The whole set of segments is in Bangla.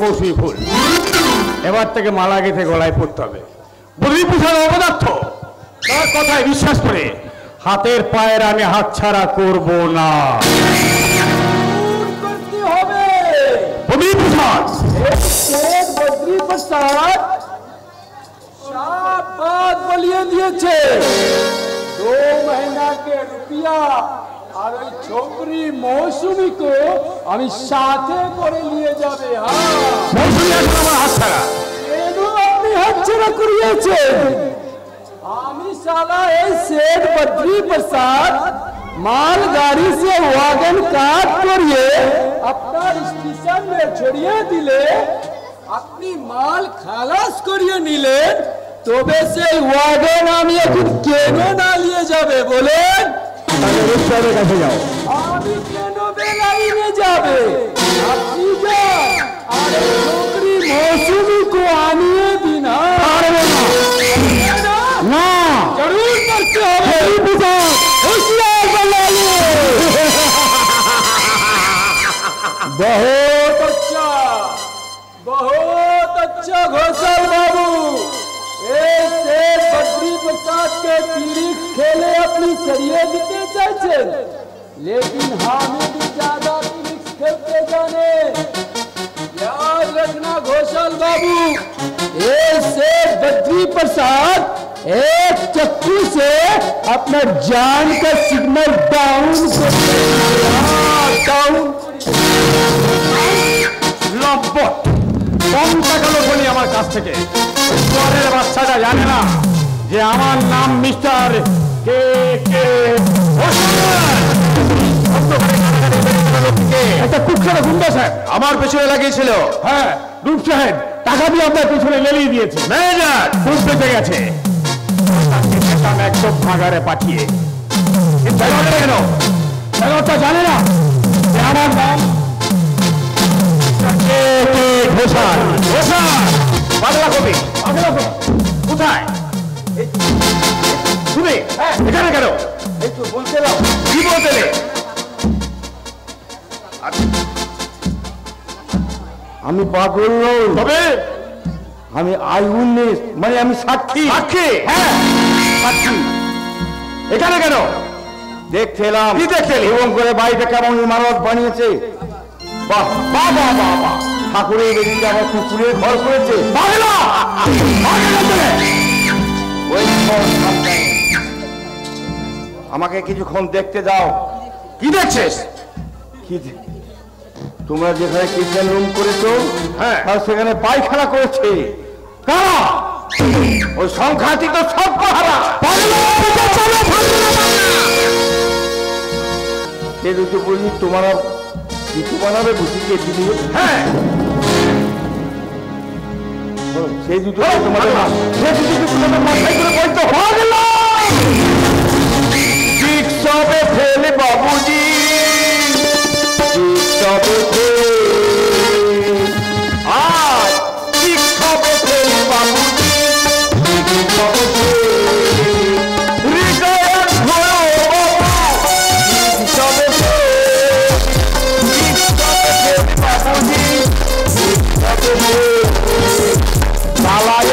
মৌসুমী ফুল। এবার থেকে মালা গেঁথে গলায় পড়তে হবে। বদ্রীভূষণ অপদার্থ, তার কথায় বিশ্বাস করে হাতের পায়ের আমি হাতছাড়া করব না। বদ্রীভূষণ बद्रीप्रसाद बात बोलिए दिए 2 महीना के रुपया और छोकरी मौसुमी को আমি সাথে করে নিয়ে যাবে। হ্যাঁ, মৌসুমী এখন আমার হাতছাড়া। কেন আপনি হাতছাড়া করিয়েছে? আমি साला এই सेठ बद्रीप्रसाद मालगाड़ी से वागन काट करिए अपना स्टेशन में छोड़िए दिले, अपनी माल खालास करिए निलेन, तबे से वागन আমি এখন কেন না নিয়ে যাবে বলেন? তাহলে রূপসাহেবের কাছে যাও। আমি কেন বেলাইনে যাবে? আপনি যান আর छोकरी मौसुमी को आनिए बिना পারবে না। না, जरूर करते হবে। होशियार बनाइए। बहुत अच्छा घोषाल बाबू। सेठ बद्रीप्रसाद के पीड़ी खेले अपनी सरिये दिते चाहे, लेकिन हामी भी ज्यादा पीड़ी खेलते जाने। याद रखना घोषाल बाबू, सेठ बद्रीप्रसाद एक चक्कू से अपना जान का सिग्नल डाउन লম্পট কম টাকা লোক বলি আমার কাছ থেকে। শহরের বাচ্চাটা জানে না যে আমার নাম মিস্টার কে কে একটা কুখ্যাত গুন্ডা সাহেব আমার পেছনে লাগিয়েছিল। হ্যাঁ, রূপ সাহেব টাকা দিয়ে আপনার পেছনে লেলিয়ে দিয়েছে। ম্যানেজার খুব বেঁচে গেছে। একদম ভাগারে পাঠিয়ে কেন ব্যাপারটা জানে না যে আমার নাম ঘোষাল। ঘোষাল পাগলা কবি। পাগলা কবি কোথায়? তুমি এখানে কেন? এই তো বলছিলাম। কি বলতে? আমি পাগল নই, তবে আমি আইউন্নেস, মানে আমি সাক্ষী। সাক্ষী? হ্যাঁ, সাক্ষী। এখানে কেন? দেখতে এলাম। কি দেখতে এলি? এবং করে বাড়িতে কেমন ইমারত বানিয়েছে। বাহ বাহ বাহ বাহ বাহ, ঠাকুরের বেদিতে আবার কুকুরের ঘর করেছে। পাগলা ওই আমাকে কিছুক্ষণ দেখতে দাও। কি দেখছিস? কি তোমরা যেখানে কিচেন রুম করেছো, হ্যাঁ, আর সেখানে পায়খানা করেছে কারা? ওই সংখ্যাটি তো সব পাহারা। সে দুটো বলি তোমরা কিছু বানাবে বুঝিয়ে দিলে। হ্যাঁ, সেই দুটো তোমাদের মাথায় করে বলতে পাগলা ঠিক সবে ফেলে বাবুজি, ঠিক সবে আর ঠিক সবে ফেলে বাবুজি, ঠিক সবে হৃদয়ের ঘোড়া ঠিক সবে ঠিক সবে ফেলে বাবুজি, ঠিক সবে পালায়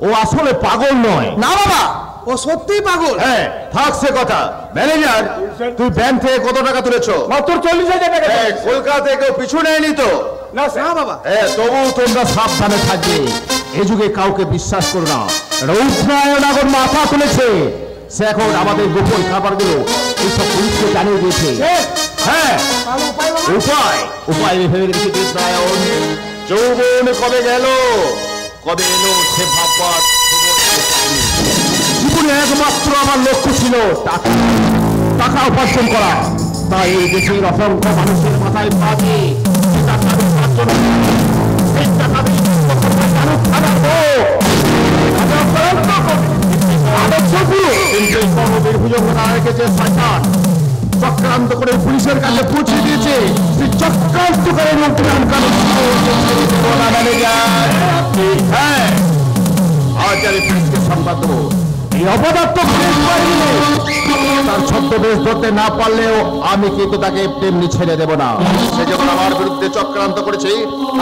ও আসলে পাগল নয়। না বাবা, ও সত্যিই পাগল। হ্যাঁ, থাকছে কথা। ম্যানেজার, তুই ব্যাংক থেকে কত টাকা তুলেছো? মাত্র 40,000 টাকা। কলকাতা থেকে পিছু নেয়নি তো? না বাবা। হ্যাঁ, তবু তোমরা সাবধানে থাকবে। এই যুগে কাউকে বিশ্বাস করো না। রৌদ্রায়ণ এখন মাথা তুলেছে। সে এখন আমাদের গোপন খাবারগুলো এইসব পুলিশকে জানিয়ে দিয়েছে। হ্যাঁ, উপায় উপায় ভেবে রেখেছি কৃষ্ণায়ন। যৌবন কবে গেল কবে এলো সে ভাববার জীবনে একমাত্র আমার লক্ষ্য ছিল টাকা উপার্জন করা। তাই এই দেশের অসংখ্য মানুষের মাথায় পাখি চক্রান্ত করে পুলিশের কাছে পৌঁছে দিয়েছে। চক্রান্ত করে হ্যাঁ, আজ আমি পুলিশকে সংবাদ দেবো এই অপদার্থ তার ছদ্মবেশ ধরতে না পারলেও আমি কিন্তু তাকে তেমনি ছেড়ে দেব না। সে যখন আমার বিরুদ্ধে চক্রান্ত করেছে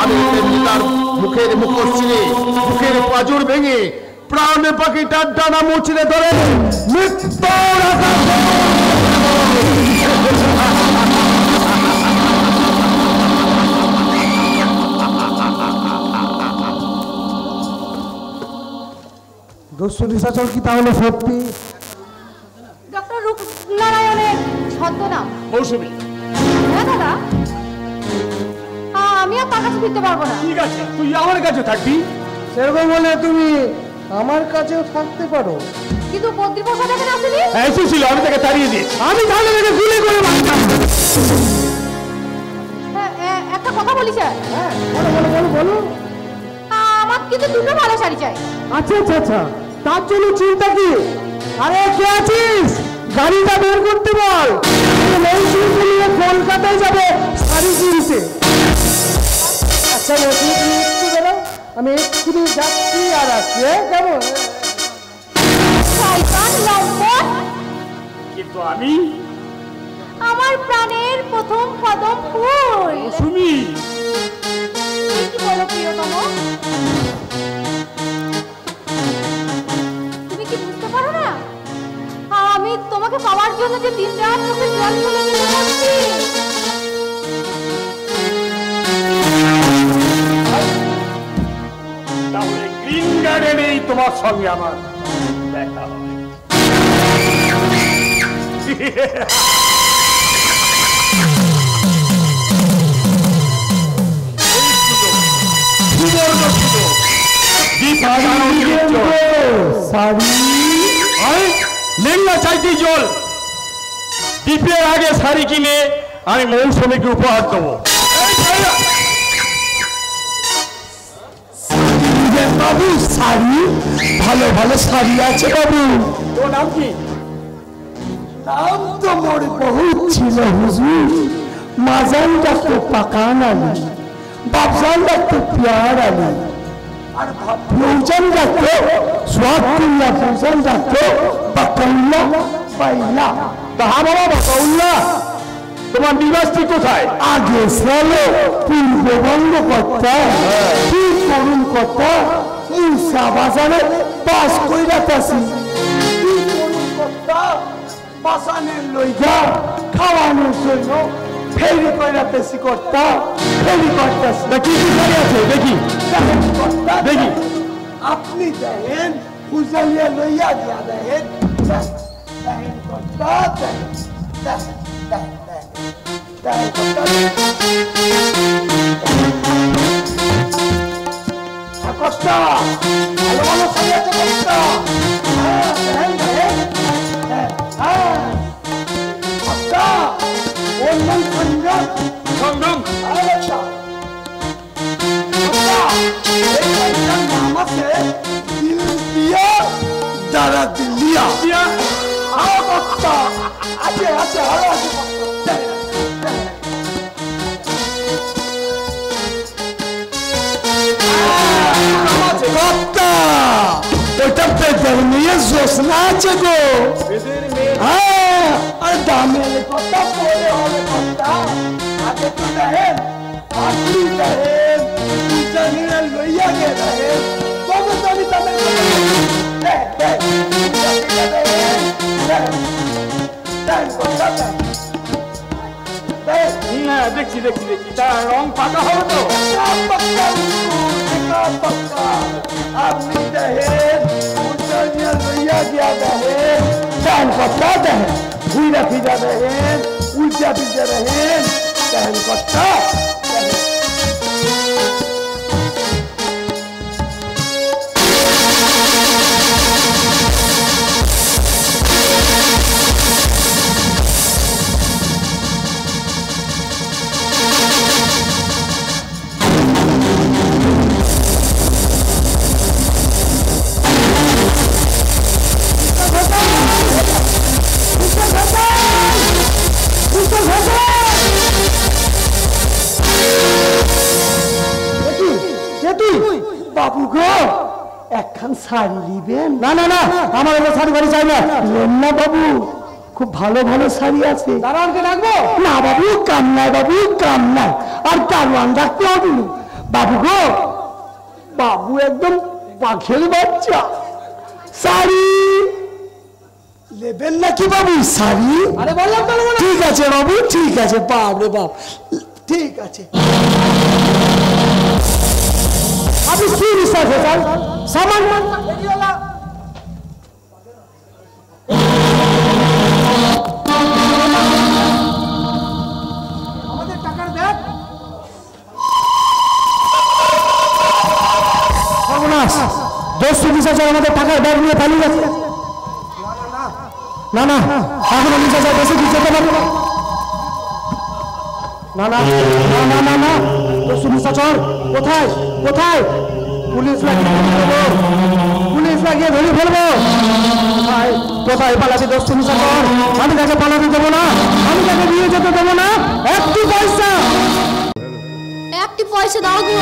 আমি তেমনি তার মুখের মুখোশ ছিঁড়ে মুখের পাঁজর ভেঙে প্রাণে পাখিটার ডানা মুচড়ে ধরে দস্যু নিশাচর কি তাহলে সত্যি? ডক্টর রূপনারায়ণের ছদ্মনাম মৌসুমী। হ্যাঁ দাদা, আমি আর তার কাছে ফিরতে পারবো না। ঠিক আছে, তুই আমার কাছে থাকবি। সেরকম হলে তুমি আমার কাছেও থাকতে পারো। কিন্তু বদ্রীপ্রসাদ এখানে আসেনি। এসেছিল, আমি তাকে তাড়িয়ে দিই। আমি তাহলে তাকে গুলি করে মারতাম। একটা কথা বলি স্যার। হ্যাঁ, বলো বলো বলো বলো। আমার কিন্তু দুটো ভালো শাড়ি চাই। আচ্ছা আচ্ছা আচ্ছা, তার জন্য চিন্তা কি? আরে কে আছিস? গাড়িটা বের করতে বল। মৌসুমী নিয়ে কলকাতায় যাবে শাড়ি কিনতে। আচ্ছা মৌসুমী, তুমি একটু বেরো, আমি এক্ষুনি যাচ্ছি আর আসছি। কেমন? শয়তান লম্পট। কিন্তু আমি আমার প্রাণের প্রথম কদম ফুল। মৌসুমী, তুমি কি বলো প্রিয়তম? তুমি কি বুঝতে পারো না আমি তোমাকে পাওয়ার জন্য যে দিন রাত চোখে জল ফেলে দিতে পারছি? তাহলে গ্রিন গার্ডেনেই তোমার সঙ্গে আমার দেখা হবে। লেঙ্গা চাইতে জল দ্বীপের আগে শাড়ি কিনে আমি মৌসুমীকে উপহার দেবো। বাবু শাড়ি, ভালো ভালো শাড়ি আছে বাবু। তোর নাম কি? নাম তো মোর বহুত ছিল হুজুর। মাজান ডাকতো পাকান আলী, বাবজান ডাকতো প্যার আলী, আর ফৌজান ডাকতো সোয়াদুল্লাহ, ফৌজান ডাকতো বাকাউল্লা বাইলা। তাহা বাবা বাকাউল্লাহ, তোমার নিবাসটি কোথায়? আগে সালে পূর্ববঙ্গ কর্তা, কি করুন কর্তা, মুসা বাজারে পাস কইরাতাছি। কি করুন কর্তা, বাসানের লইগা খাওয়ানোর জন্য ফেরি কইরাতেছি কর্তা, ফেরি করতেছি। কি কি শাড়ি আছে দেখি কর্তা দেখি। আপনি দেখেন, উজালিয়া লইয়া দিয়া দেখেন, দেখেন কর্তা, দেখেন দেখেন দেখেন দেখেন কর্তা। কষ্টা ভালো ভালো শাড়ি আছে কষ্টা। দেখেন দেখেন কষ্টা অন্য সংগ্রাম সংগ্রাম। আচ্ছা নাম আছে দিল্লিয়া, দারা দিল্লিয়া। আছে আছে আরো আছে কর্তা। ওইটা বেদের নিয়ে জোসনা আছে গো। হ্যাঁ, আর দামের কথা পরে হবে কর্তা। আগে তো দেখেন, আপনি দেখেন, জানিনা লইয়া গে দেখেন, তবে তো আমি তাদের দেখছি দেখছি দেখছি, তার রং পাকা হবে তো? আপনি দেখেন, লইয়া গিয়া দেখেন, চান কথা দেখেন, ঘুরা ফিরা দেখেন, উল্টা ফিরা দেখেন, দেখেন কর্তা। বাবু গো একখান শাড়ি নিবেন? না না না, আমার এবার শাড়ি বাড়ি চাই না। না বাবু, খুব ভালো ভালো শাড়ি আছে। দারোয়ানকে ডাকবো? না বাবু, কাম নাই বাবু, কাম নাই। আর দারোয়ান ডাকতে হবে না বাবু গো। বাবু একদম পাখের বাচ্চা। শাড়ি নেবেন নাকি বাবু? শাড়ি? আরে বললাম তো। ঠিক আছে বাবু, ঠিক আছে। বাপ রে বাপ, ঠিক আছে। আপনি কি বিশ্বাস হয়েছেন? সামান আমাদের টাকার ব্যাগ। সর্বনাশ, দোস্ত বিশ্বাসের আমাদের টাকার ব্যাগ নিয়ে পালিয়ে গেছে। না না, এখনো বিশ্বাসের বেশি কিছু যেতে পারবে না। না না না না না, দোস্ত বিশ্বাসর কোথায় কোথায়? পুলিশ লাগিয়ে ধরে ফেলবো। কোথায় পালাতে দোস্ত বিশ্বাসর? আমি তাকে পালাতে দেবো না, আমি তাকে নিয়ে যেতে দেবো না। একটু পয়সা দাও গো।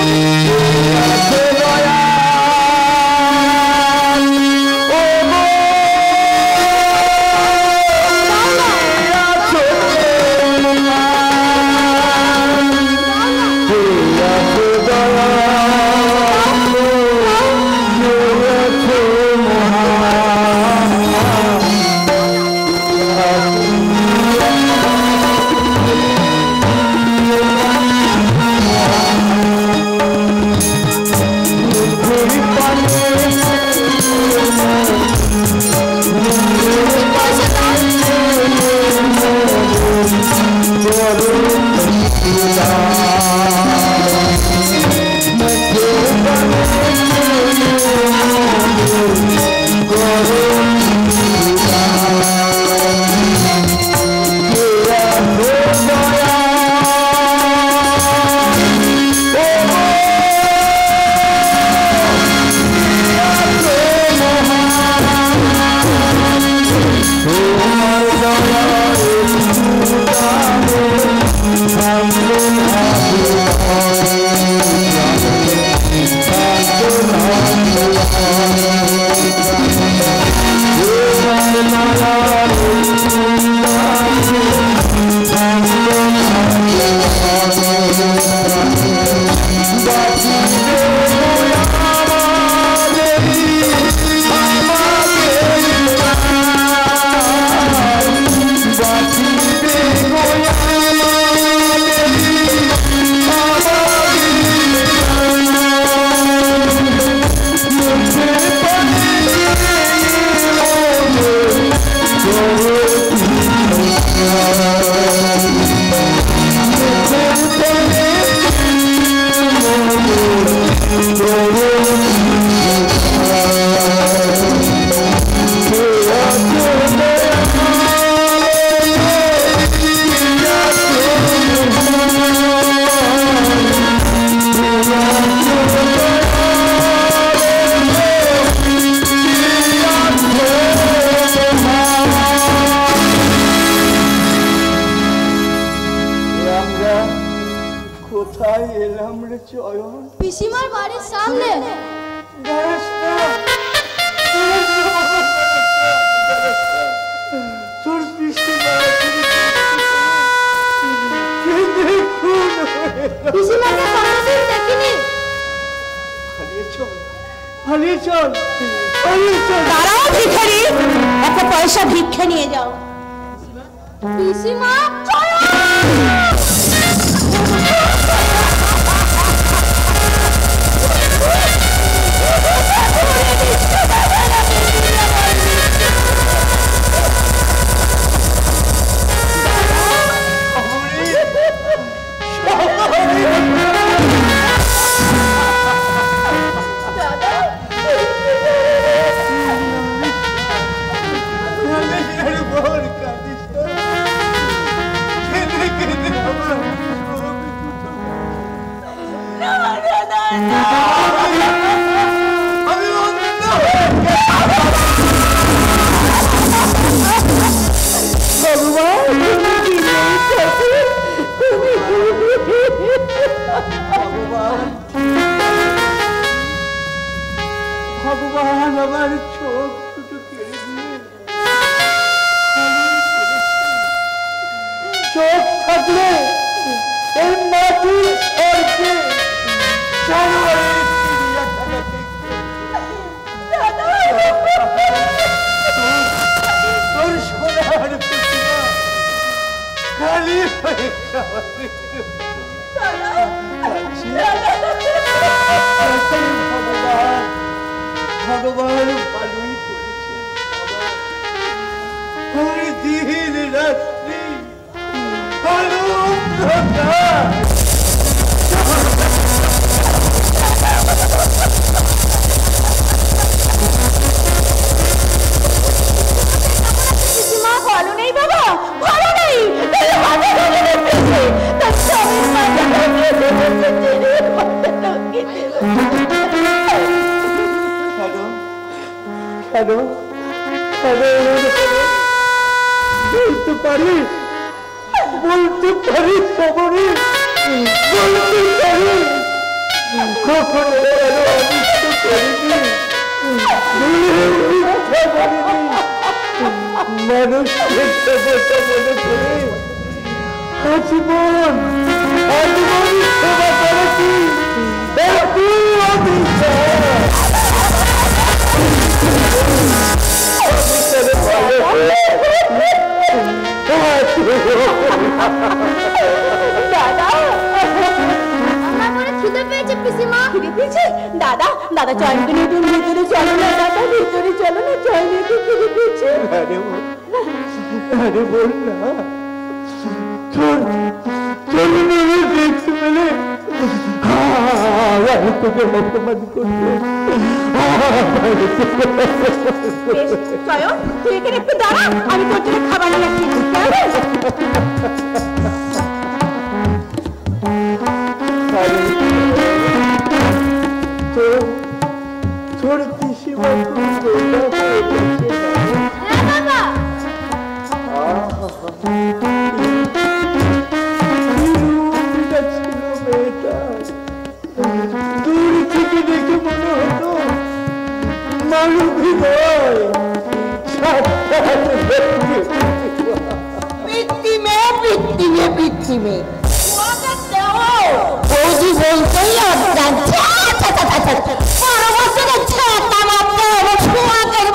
পিসিমার বাড়ির সামনে। দাঁড়াও ভিখারি, একটা পয়সা ভিক্ষা নিয়ে যাও। পিসিমা ভগবান আমার চোখ দুটো কেড়ে দিয়ে চোখ থাকলে এই মাটির স্বর্গে জানোয়ারের চিড়িয়াখানা তোর সোনার প্রতিমা খালি হয়ে যাওয়া ভগবান ভালোই করেছেন আমার দিন রাত্রি ভালো ভালো নেই বাবা, ভালো নেই। বলতে পারি খবরে বলতে পারি কখনো অনিষ্ট করিনি, মানুষকে দেবতা মনে করে আজীবন সেবা করেছি। দাদা দাদা জয়কে নিয়ে তুমি ভিতরে চলো না, দাদা ভিতরে চলো না, জয় নিয়ে খিদে পেয়েছে। আরে বল না, দেখছি বলে তোকে অপমান করবে। জয়ন তুই এখানে একটু দাঁড়া, আমি তোর জন্য খাবার নিয়ে তোর পিসিমা দূর থেকে দেখে মনে হতো মানবী নয়, বৌদি বলতেই অজ্ঞান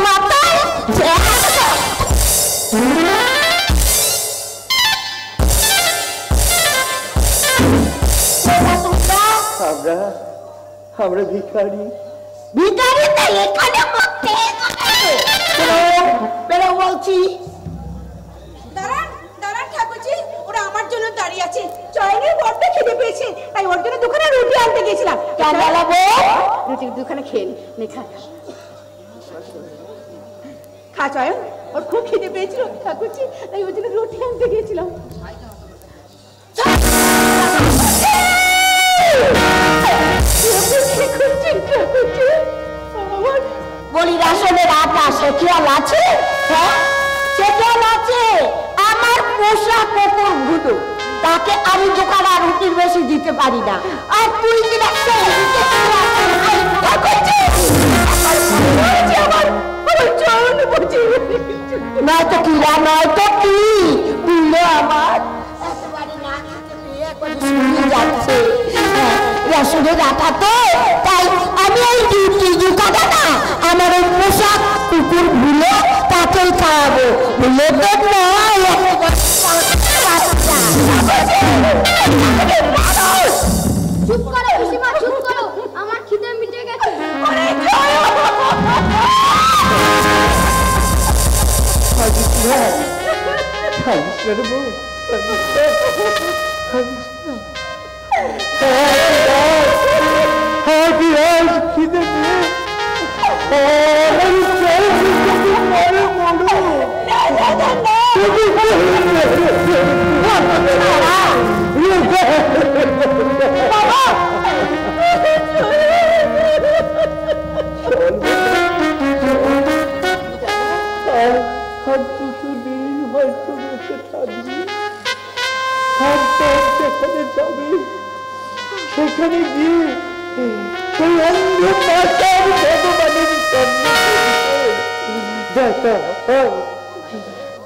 মাথায় আমরা ভিখারি ভিখারি তাই এখানে বেরো বলছি। দাঁড়ান দাঁড়ান ঠাকুরজি, ওরা আমার জন্য দাঁড়িয়ে আছে। চয়নের বড্ড খেতে পেয়েছে, তাই ওর জন্য দোকানে রুটি আনতে গেছিলাম। কেন বলাবো রুটি দোকানে খেয়ে নে, খা চয়ন, ওর খুব খেতে পেয়েছিল ঠাকুরজি, তাই ওর জন্য রুটি আনতে গেছিলাম। বলি রাসনের আটা সেকেল আছে? হ্যাঁ সেকেল আছে। আমার পোষা কুকুর গুলো, তাকে আমি দোকানে রুটির বেশি দিতে পারি না। আর তুই কিনা নয়তো কি নয়তো কি তুইলে আমার যাচ্ছে রসুনের আটা তো, তাই আমি এই দোকানে না আমার ওই পোশাক কুকুর ভুলে তাকেই খাওয়াবো, ভুলে তো নয়। চুপ করো পিসিমা, চুপ করো, আমার খিদে মিটে গেছে। খিদে বাবা যেখানে যাবে সেখানে গিয়ে সেই অন্ধ পাতার ভগবানের দেখা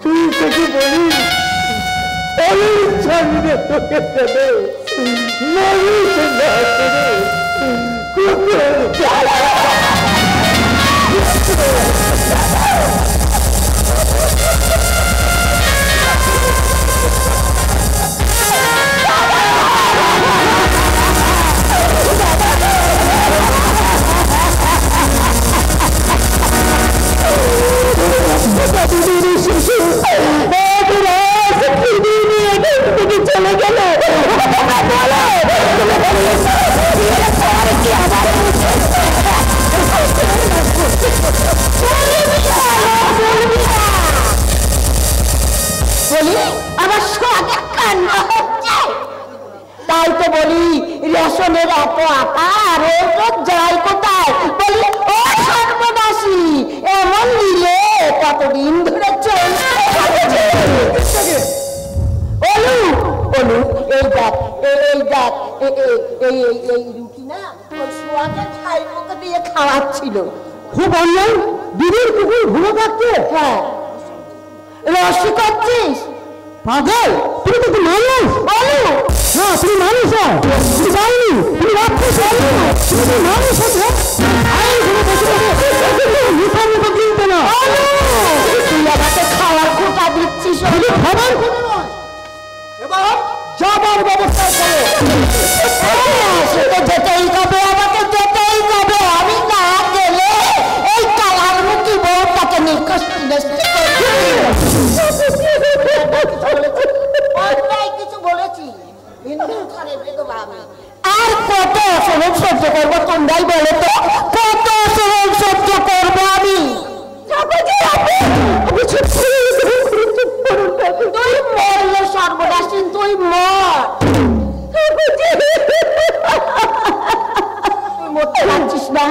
তুই থেকে বলিস অলির ছাড়িয়ে তোকে দেবে মানুষ না করে কুকুর চলে গেল বলি আমার সোহাগে কান্না হচ্ছে তাই তো বলি রেশনের এত আটা আর ওর যায় কোথায় বলি ও সর্বনাশী এমন নিলে কতদিন ধরে চলছে ওলু ওলু এই দেখ এই রুটি না ওই সোহাগে খাই মুখে দিয়ে খাওয়াচ্ছিল খুব অন্যায় দিদির কুকুর ঘুরে থাকতে হ্যাঁ রসি করছিস পাগল তুমি তো মানুষ বলো না তুমি মানুষ তুমি যাইনি তুমি রাক্ষস তুমি মানুষ হচ্ছে কিনতে না তুই আমাকে খাওয়ার খোটা দিচ্ছিস খাবার এবার যাবার ব্যবস্থা করো সেটা যেতেই হবে আমাকে যেতেই হবে আমি না গেলে এই কালার মুখী বউটাকে নিকষ্টি নষ্টি কিছু বলেছি আর কত অসরব সহ্য করবো তোমরাই বলো তো কত অসরব সহ্য করবো আমি তুই মরলে সর্বনাশী তুই মর তুই মরতে পারছিস না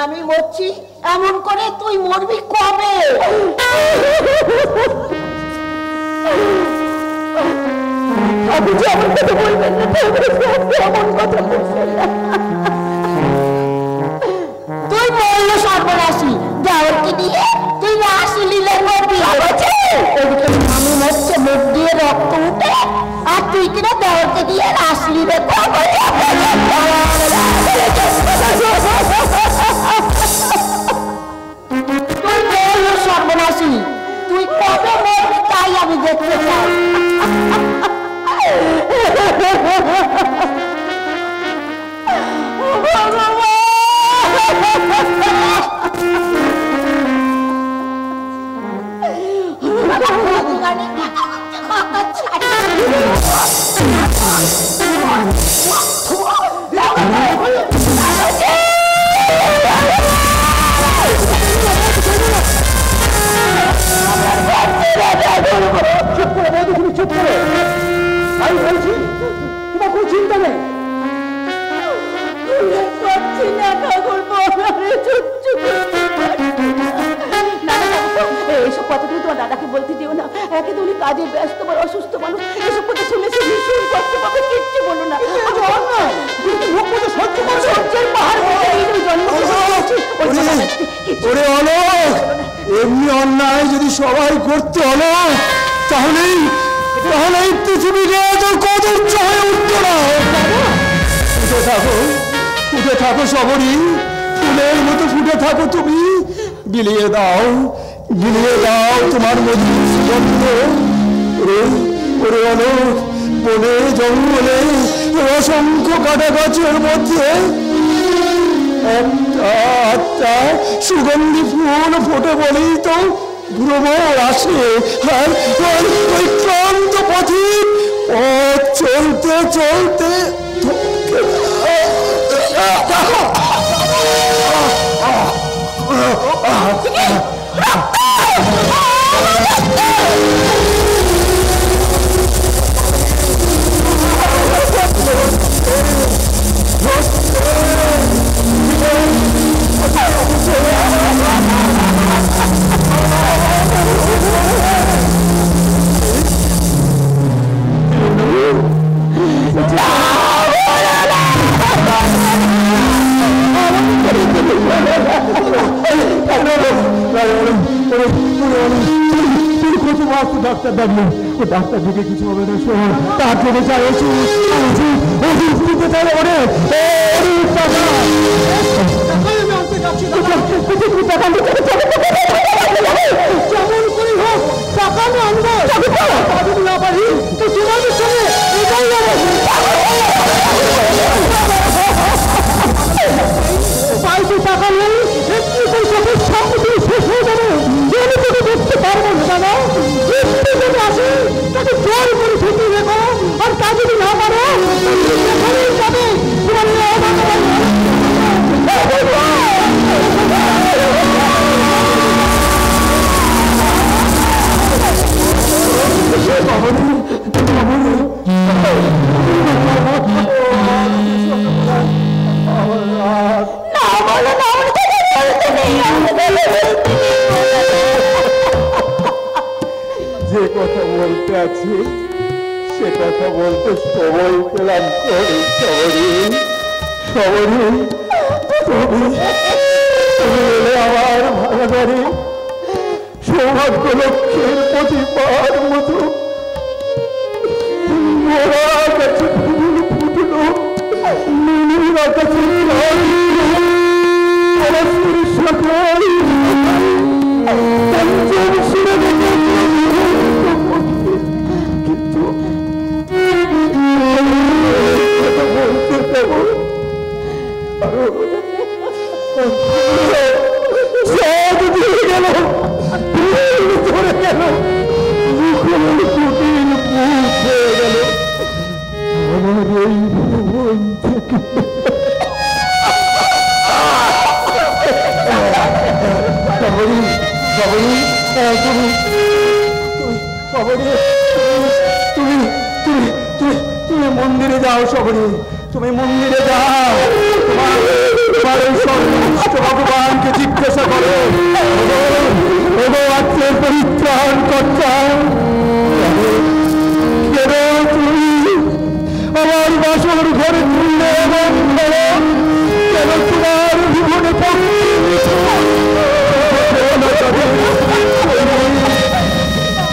আমি মরছি এমন করে তুই মরবি কবে আপনি যে এমন কথা বলবেন না এমন কথা বলছেন না তুই মরল সর্বনাশী দেওয়ারকে দিয়ে তুই রাশি লীলে মরবি ওদিকে আমি মরছে মুখ দিয়ে রক্ত উঠে আর তুই কিনা দেওয়ারকে দিয়ে রাশি লীলে তুই মরল সর্বনাশী তুই কবে মরবি তাই আমি দেখতে চাই চুপ করে আমি বলছি তোমার কোনো চিন্তা নেই এইসব কথা তুমি তোমার দাদাকে বলতে দিও না একে তুমি কাজে ব্যস্ত বা অসুস্থ মানুষ এসব কথা শুনেছি ভীষণ কষ্ট পাবে কিচ্ছু বলো না এমনি অন্যায় যদি সবাই করতে হলো তাহলে পৃথিবীতে এত কদর্য হয়ে উঠত না ফুটে থাকো সবরই ফুলের মতো ফুটে থাকো তুমি বিলিয়ে দাও তোমার ওরে অলোক বনে জঙ্গলে অসংখ্য কাটা গাছের মধ্যে একটা সুগন্ধি ফুল ফোটে বলেই তো ভ্রমণ আসে আর ওই ক্লান্ত পথিক চলতে চলতে বাস্তু ডাক্তার ডাকলো, ও ডাক্তার ঢুকে কিছু হবে না শোন, তার জন্য চাই ওষুধ দিতে চাই অনেক টাকা। যেমন করি হোক টাকা আমি আনবো, যদি না পারি তো তোমাদের সঙ্গে এটাই পাইতে টাকা নেই, একটু করে সম্পত্তি শেষ হয়ে যাবে, আমি তোকে দেখতে পারবো না জানো। যদি আসি তাকে জোর করে ঠেকে রেখো, আর তা যদি না পারো সেখানেই যাবে তোমার যে কথা বলতে আছে সে কথা বলতে সময় পেলাম করে। তুমি এলে আমার ভালো বাড়ি, সৌভাগ্য লক্ষ্যের প্রতিবার মতো কাছে ফুল ফুটলো, নীল আকাশে সকল কিন্তু বলতে পারবো সব দিয়ে গেল, ধরে গেল, কুটির বুক হয়ে গেল আমার এই ভুবন থেকে। তুমি মন্দিরে যাও সবরি, তুমি মন্দিরে যাও, তোমার ভগবানকে জিজ্ঞাসা করো, আত্মের পরিত্রাণ করতাম কেন তুমি আমার বাসর ঘরে তুললে এবং কেন তোমার জীবনে কেন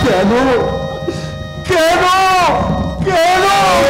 কেন কেন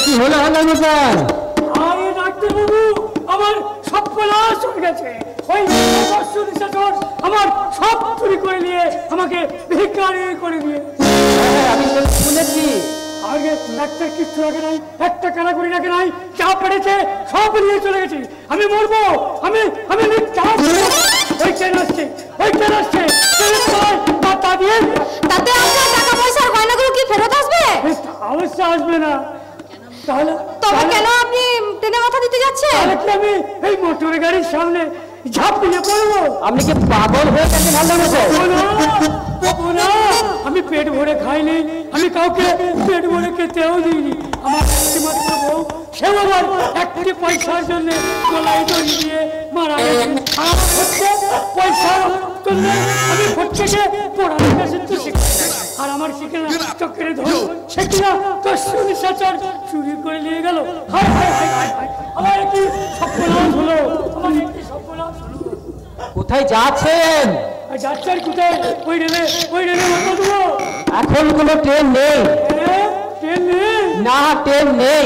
কি হলো আমার সব পলাশ হয়ে গেছে, ওই আমার সব চুরি করে নিয়ে আমাকে ভিখারি করে দিয়ে। আমি শুনেছি আগে একটা কিচ্ছু রাখে নাই, একটা কানাকড়ি রাখে নাই, যা পেরেছে সব নিয়ে চলে গেছে। আমি মরবো, আমি আমি ওই ট্রেন আসছে, তা দিয়ে তাতে আপনার টাকা পয়সার গয়নাগুলো কি ফেরত আসবে? অবশ্যই আসবে না। তাহলে তবে কেন আপনি ট্রেনে মাথা দিতে যাচ্ছেন? আমি এই মোটর গাড়ির সামনে ঝাঁপিয়ে পড়বো। আপনি কি পাগল হয়ে গেছেন? আমি পেট ভরে খাইনি, আমি কাউকে পেট ভরে খেতেও দিইনি। আমার একমাত্র বউ, সেও আবার একটি পয়সার জন্য গলায় দড়ি দিয়ে মারা গেছে। পয়সা করলে আমি প্রত্যেকে পড়ালেখা শিখতে শিখছি, আর আমার শিখে না চক্রে ধরো সে কিনা দর্শনী সাচার চুরি করে নিয়ে গেল। আমার কি সফলনাশ হলো, আমার একটি সফলনাশ হলো। কোথায় যাচ্ছেন? যাচ্ছেন কোথায়? ওই রেলে মাথা দেবো। এখন কোনো ট্রেন নেই। ট্রেন নেই? না, ট্রেন নেই।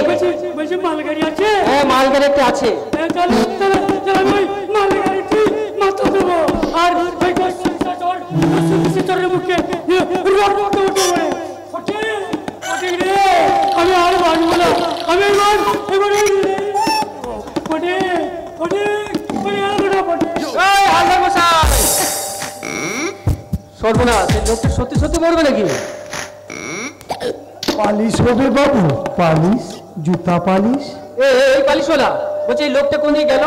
বলছি মালগাড়ি আছে? হ্যাঁ, মালগাড়িতে আছে। তাহলে আমি ওই মালের গাড়িটি মাথা দেবো আর ওই চরের মুখে রক্ত উঠে রে আমি আর বাঁচবো না আমি সর্বনা লোকটা সত্যি সত্যি মরবে নাকি? পালিশ হবে বাবু, পালিশ, জুতা পালিশ। এই পালিশ হলা বলছে এই লোকটা কোন দিকে গেল?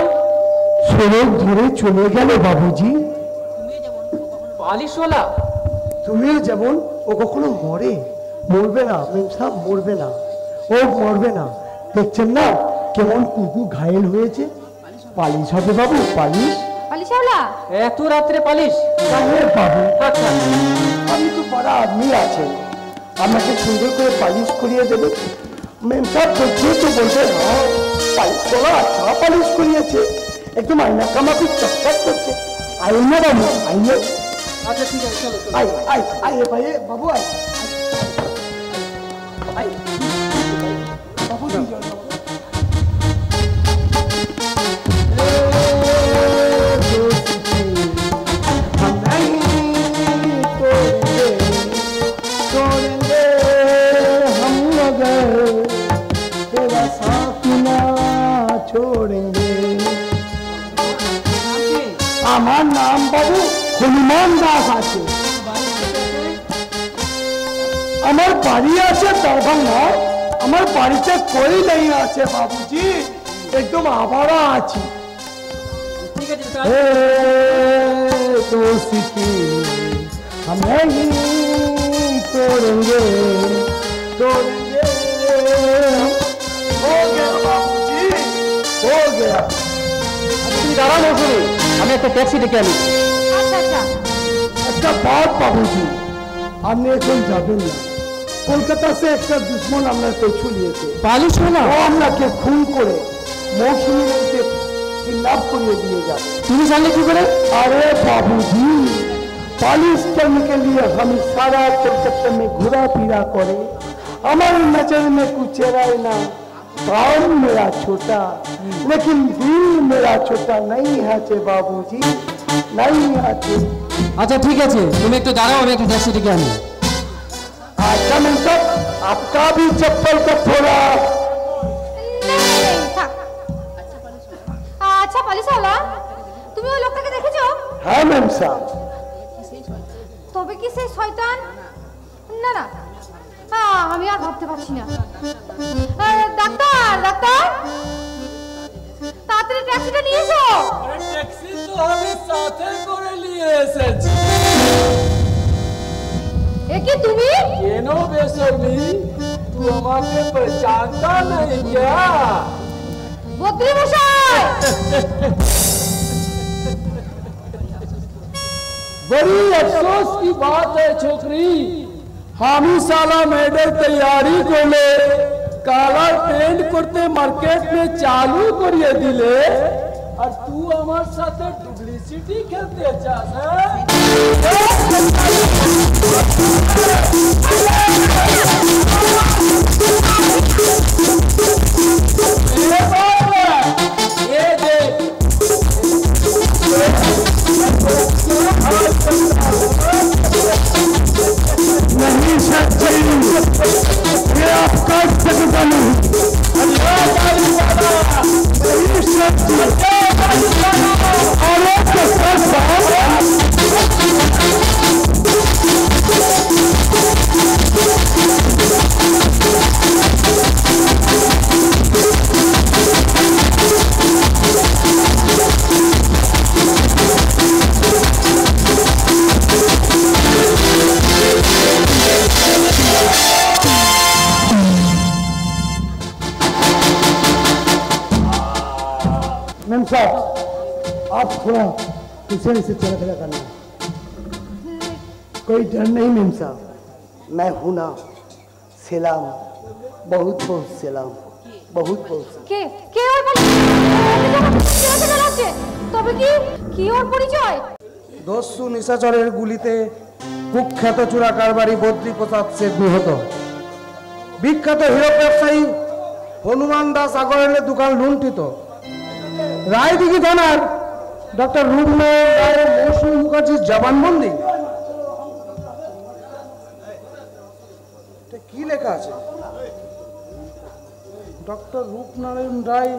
সড়ক ধরে চলে গেল বাবুজি। পালিশ হলা তুমিও যেমন, ও কখনো মরবে না মেম সাহেব, মরবে না, ও মরবে না। দেখছেন না কেমন কুকু ঘায়েল হয়েছে? পালিশ হবে বাবু, পালিশ। পালিশওয়ালা এত রাত্রে পালিশ? বাবু আচ্ছা আপনি তো বড় আদমি আছেন, আমাকে সুন্দর করে পালিশ করিয়ে দেবে। মেম সাহেব দেখিয়ে তো বলতে পালিশ করা, আচ্ছা পালিশ করিয়েছে, একদম আয়না কামাপি চকচক করছে। আইনা বাবু, আইনে। আচ্ছা ঠিক আছে চলো আই আই আই ভাই বাবু, আই আই বাবু আমার নাম বাবু হনুমান দাস আছে, আমার বাড়ি আছে দরভঙ্গা, আমার বাড়িতে কই নেই আছে বাবুজি, একদম আবারা আছি। ঠিক আছে दोस्ती हम नहीं तोड़ेंगे तोड़ेंगे। हो गया बाबूजी, हो गया। তুমি দাঁড়ান ওখানে, আমি একটা ট্যাক্সি ডেকে আনি। আচ্ছা আচ্ছা একটা বাদ বাবুজি, আপনি এখন যাবেন না, কলকাতা से একটা দুশ্মন আপনার পেছু নিয়েছে, পালিশ হলা ও আপনাকে খুন করে মৌসুমীকে किडनैप करिए दिए जाते। তুমি জানলে কি করে? अरे बाबूजी, पालिश करने के लिए हम सारा कलकत्ता में घुरा फिरा करे, हमारी नजर में कुछ चेहरा ना, काम मेरा छोटा लेकिन दिल मेरा छोटा नहीं है चे बाबूजी, नहीं है चे। আচ্ছা ঠিক আছে তুমি একটু দাঁড়াও, আমি একটা ট্যাক্সি ডেকে আনি। अच्छा नहीं सब आपका भी चप्पल का थोड़ा। আচ্ছা পালিশওয়ালা, তুমি ওই লোকটাকে দেখেছো? हाँ मैम साहब। তবে কি সেই শয়তান? না না আমি আর ভাবতে পারছি না। ডাক্তার ডাক্তার তাড়াতাড়ি ট্যাক্সিটা নিয়ে এসো। टैक्सी तो हमें साथे করে নিয়ে এসেছি। এ কি তুমি? केनो बेशर्मी, तू हमारे पहचानता नहीं क्या? বদ্রি মশাই बड़ी अफसोस की बात है छोकरी, हम ही साला मेडल तैयारी को ले काला पेंट करते मार्केट में चालू करिए दिले और तू हमारे साथ डुप्लीसिटी खेलते चास ये देख नहीं सच्ची, ये आपका सकता नहीं, अल्लाह नहीं सच्ची और मैम साहब आप थोड़ा पीछे से चला चला करना, कोई डर नहीं मैम साहब, मैं हूं ना। सलाम, बहुत बहुत सलाम, बहुत बहुत। কে কে ওর পালিশ? তবে কি কি ওর পরিচয়? দস্যু নিশাচরের গুলিতে কুখ্যাত চোরা কারবারি বদ্রী প্রসাদ শেখ নিহত। বিখ্যাত হীরক ব্যবসায়ী হনুমান দাস আগরওয়ালের দোকান লুণ্ঠিত। রায়দিঘি থানার ডক্টর রূপনারায়ণ রায় মৌসুমী মুখার্জির জবানবন্দি। কি লেখা আছে? ডক্টর রূপনারায়ণ রায়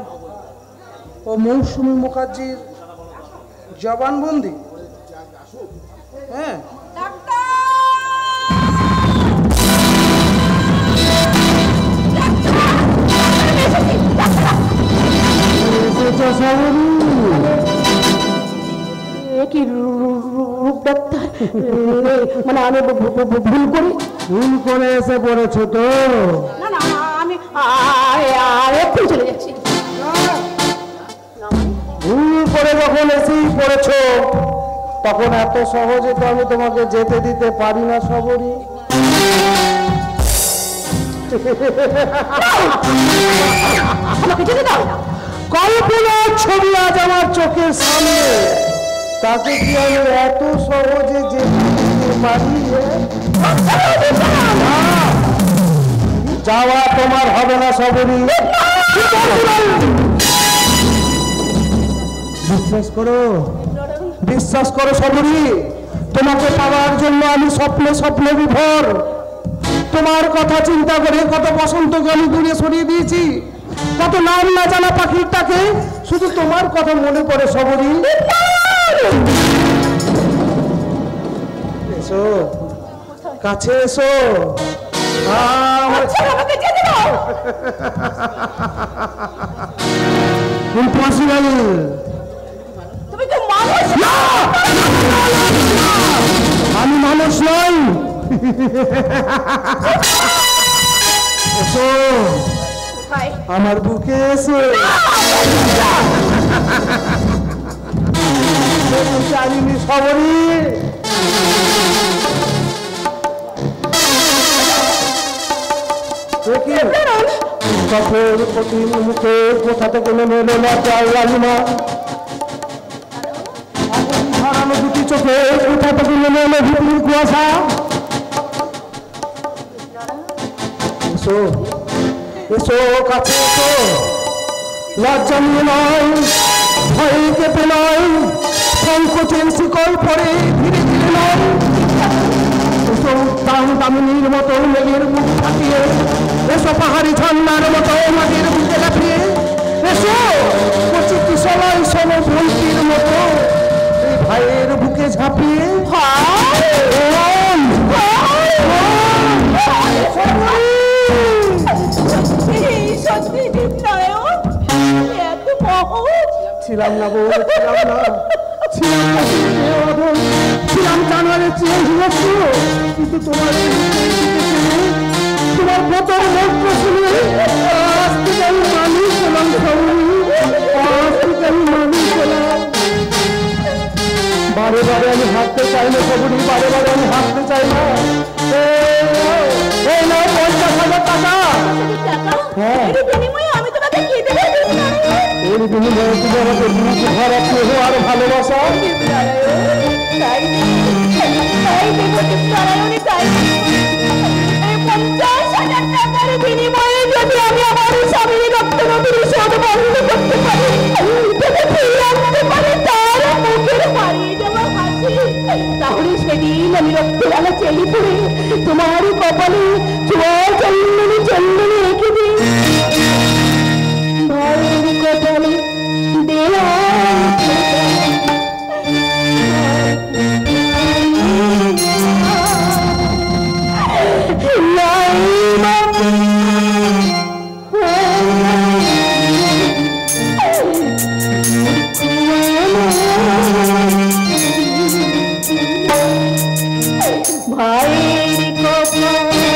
ও মৌসুমী মুখার্জির জবানবন্দি। হ্যাঁ, কি রূপ ডাক্তার, মানে আমি ভুল করে এসে পড়েছো তো? না না, আমি এক্ষুনি চলে যাচ্ছি। ভুল করে যখন এসেই পড়েছো তখন এত সহজে তো আমি তোমাকে যেতে দিতে পারি না সবরই। আমাকে যেতে দাও। কল্পনার ছবি আজ আমার চোখের সামনে, তাকে কি আমি এত সহজে যেতে দিতে পারি? যাওয়া তোমার হবে না সবরই। বিশ্বাস করো, বিশ্বাস করো সবরই, তোমাকে পাওয়ার জন্য আমি স্বপ্নে স্বপ্নে বিভোর। তোমার কথা চিন্তা করে কত বসন্তকে আমি দূরে সরিয়ে দিয়েছি, কত নাম না জানা পাখিরটাকে শুধু তোমার কথা মনে পড়ে সবরই। এসো, কাছে এসো। ইম্পসিবল। তুমি তো মানুষ না, আমি মানুষ নই। এসো আমার বুকে, এসো। জানিনি সবরই, কঠোর কঠিন মুখে কোথা থেকে নেমে না জানিনা, হারানো দুটি চোখে কোথা থেকে নেমে এলো ভিতরির কুয়াশা। এসো, এসো কাছে এসো, লজ্জা নিয়ে নয়, ভয়ে কেঁপে নয়, সংকোচের শিকল পরে ধীরে ধীরে নয়। এসো উত্তাম দামিনীর মতো মেঘের মুখ থাকিয়ে, এসো পাহাড়ি ঝর্ণার মতো মাটির বুকে লাফিয়ে, এসো কচি কিশলয় সম বন্তির মতো এই ভাইয়ের বুকে ঝাঁপিয়ে। ছিলাম না গো, ছিলাম না, ছিলাম জানারে চেয়ে হিংস্র, কিন্তু তোমার তোমার প্রথম মুখ শুনে আজ থেকে আমি মানুষ হলাম সবরই, আজ থেকে আমি মানুষ হলাম। বারে বারে আমি হাঁটতে চাই না সবরই, বারে বারে আমি হাঁটতে চাই না। এই না 50,000 টাকা। হ্যাঁ, আমি তোমাকে কি দেবো? এর বিনিময়ে তুমি আমাকে দুটি ঘর আছে আর ভালোবাসা। বিনিময়ে যদি আমি আমার স্বামীর রক্ত নদীর শোধ বন্ধ করতে পারি, ফিরিয়ে আনতে পারি তার মুখের হারিয়ে যাওয়া হাসি, তাহলে সেদিন আমি রক্তওয়ালা চেলি পড়ে তোমার কপালে চুয়ার চন্দনী চন্দনী রেখে দিই। ভাইয়ের কপালে দেয়া ভাইয়ের কপালে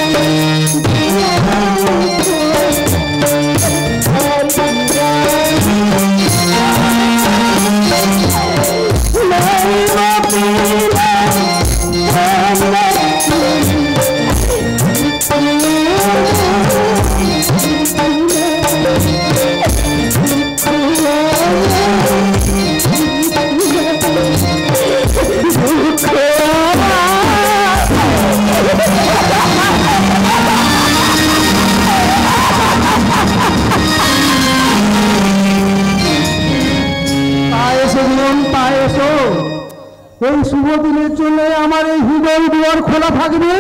এই শুভ দিনের জন্য আমার এই হৃদয় দুয়ার খোলা থাকবে।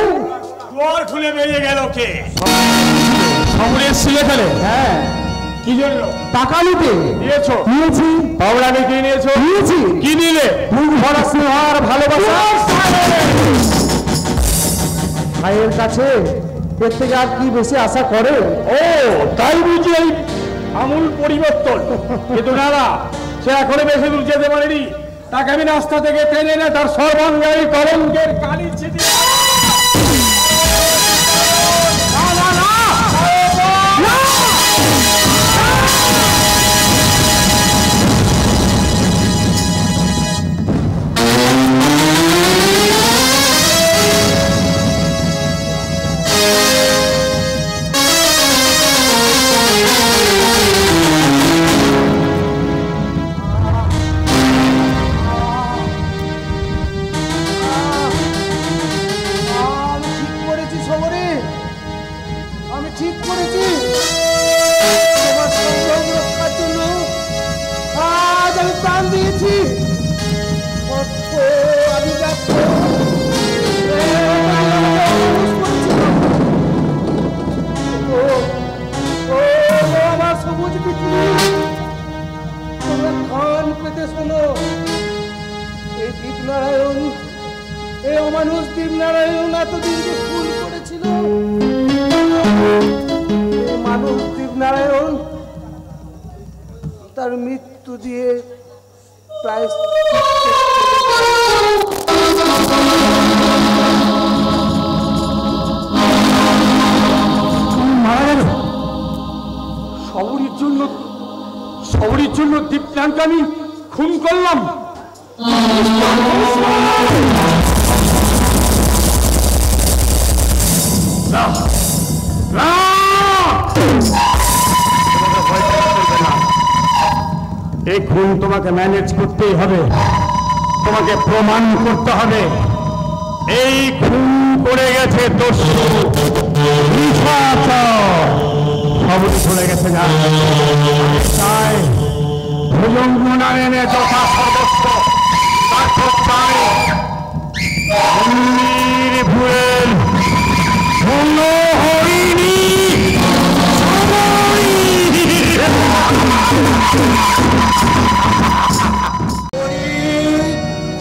দুয়ার খুলে বেরিয়ে গেল কে? খবরে এসেছিল এখানে? হ্যাঁ। কি জন্য? টাকা নিতে। নিয়েছো? নিয়েছি। পাওড়াকে কি নিয়েছো? নিয়েছি। কি নিলে? মুখ ভরা স্নেহ আর ভালোবাসা। ভাইয়ের কাছে এর থেকে আর কি বেশি আশা করে? ও তাই বুঝি এই আমূল পরিবর্তন। কিন্তু না না, সে এখনো বেশি দূর যেতে পারেনি। তাকে আমি রাস্তা থেকে টেনে এনে তার সর্বাঙ্গায়ী কলঙ্কের কালি ছিটিয়ে অমানুষ দীপনারায়ণ এতদিন যে খুন করেছিল, মানুষ দীপনারায়ণ তার মৃত্যু দিয়ে প্রায় মারা গেল। সবরির জন্য দীপনাকে আমি খুন করলাম। এই খুন তোমাকে ম্যানেজ করতেই হবে, তোমাকে প্রমাণ করতে হবে এই খুন করে গেছে দস্যু খবর চলে গেছে না। তাই ভুজঙ্গ নারায়ণে যথা সর্বস্ব চাই ভুলের ভুল হইনি।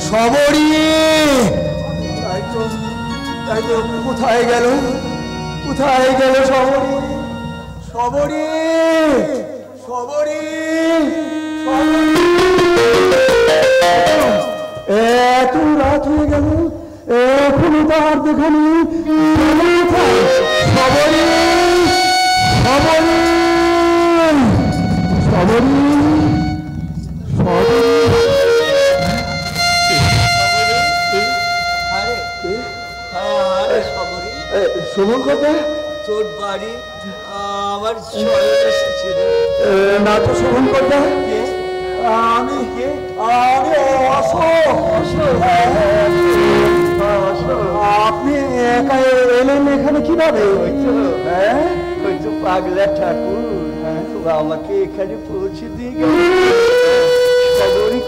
সবরি তাই তো কোথায় গেল সবরি সবরি সবরি এত রাত হয়ে গেল এখনো তো আর দেখানি। সবরি সবরি সবরি শোভন কথা তোর বাড়ি আমার এসেছিল না তো শোভন কথা। আমি আপনি একা এলেন এখানে কিভাবে? ওই তো পাগলা ঠাকুর আমাকে এখানে পৌঁছে দিয়ে গেল।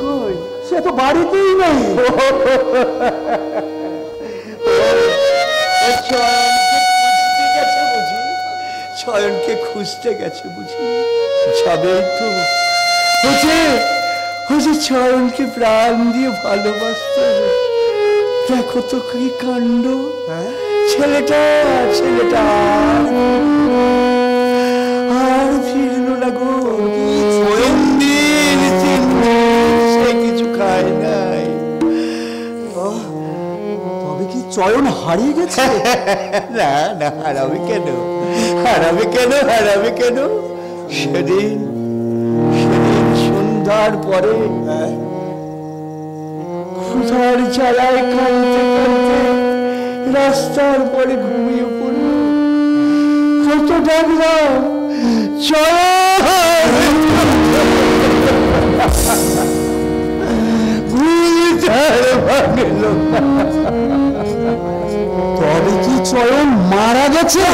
কই সে তো বাড়িতেই নেই। ছয়নকে খুঁজতে গেছে বুঝি, যাবেই তো। ছয়নকে প্রাণ দিয়ে ভালোবাসত। দেখো তো কি কাণ্ড, ছেলেটা আর ফিরল না গো। সে কিছু খায় নাই। তবে কি চয়ন হারিয়ে গেছে? না হারাবে কেন সেদিন সন্ধ্যার পরে ক্ষুধার জ্বালায় কাঁদতে রাস্তার পরে ঘুমিয়ে পড়ল। কত ডাকলাম তবে কি চয়ন মারা গেছে?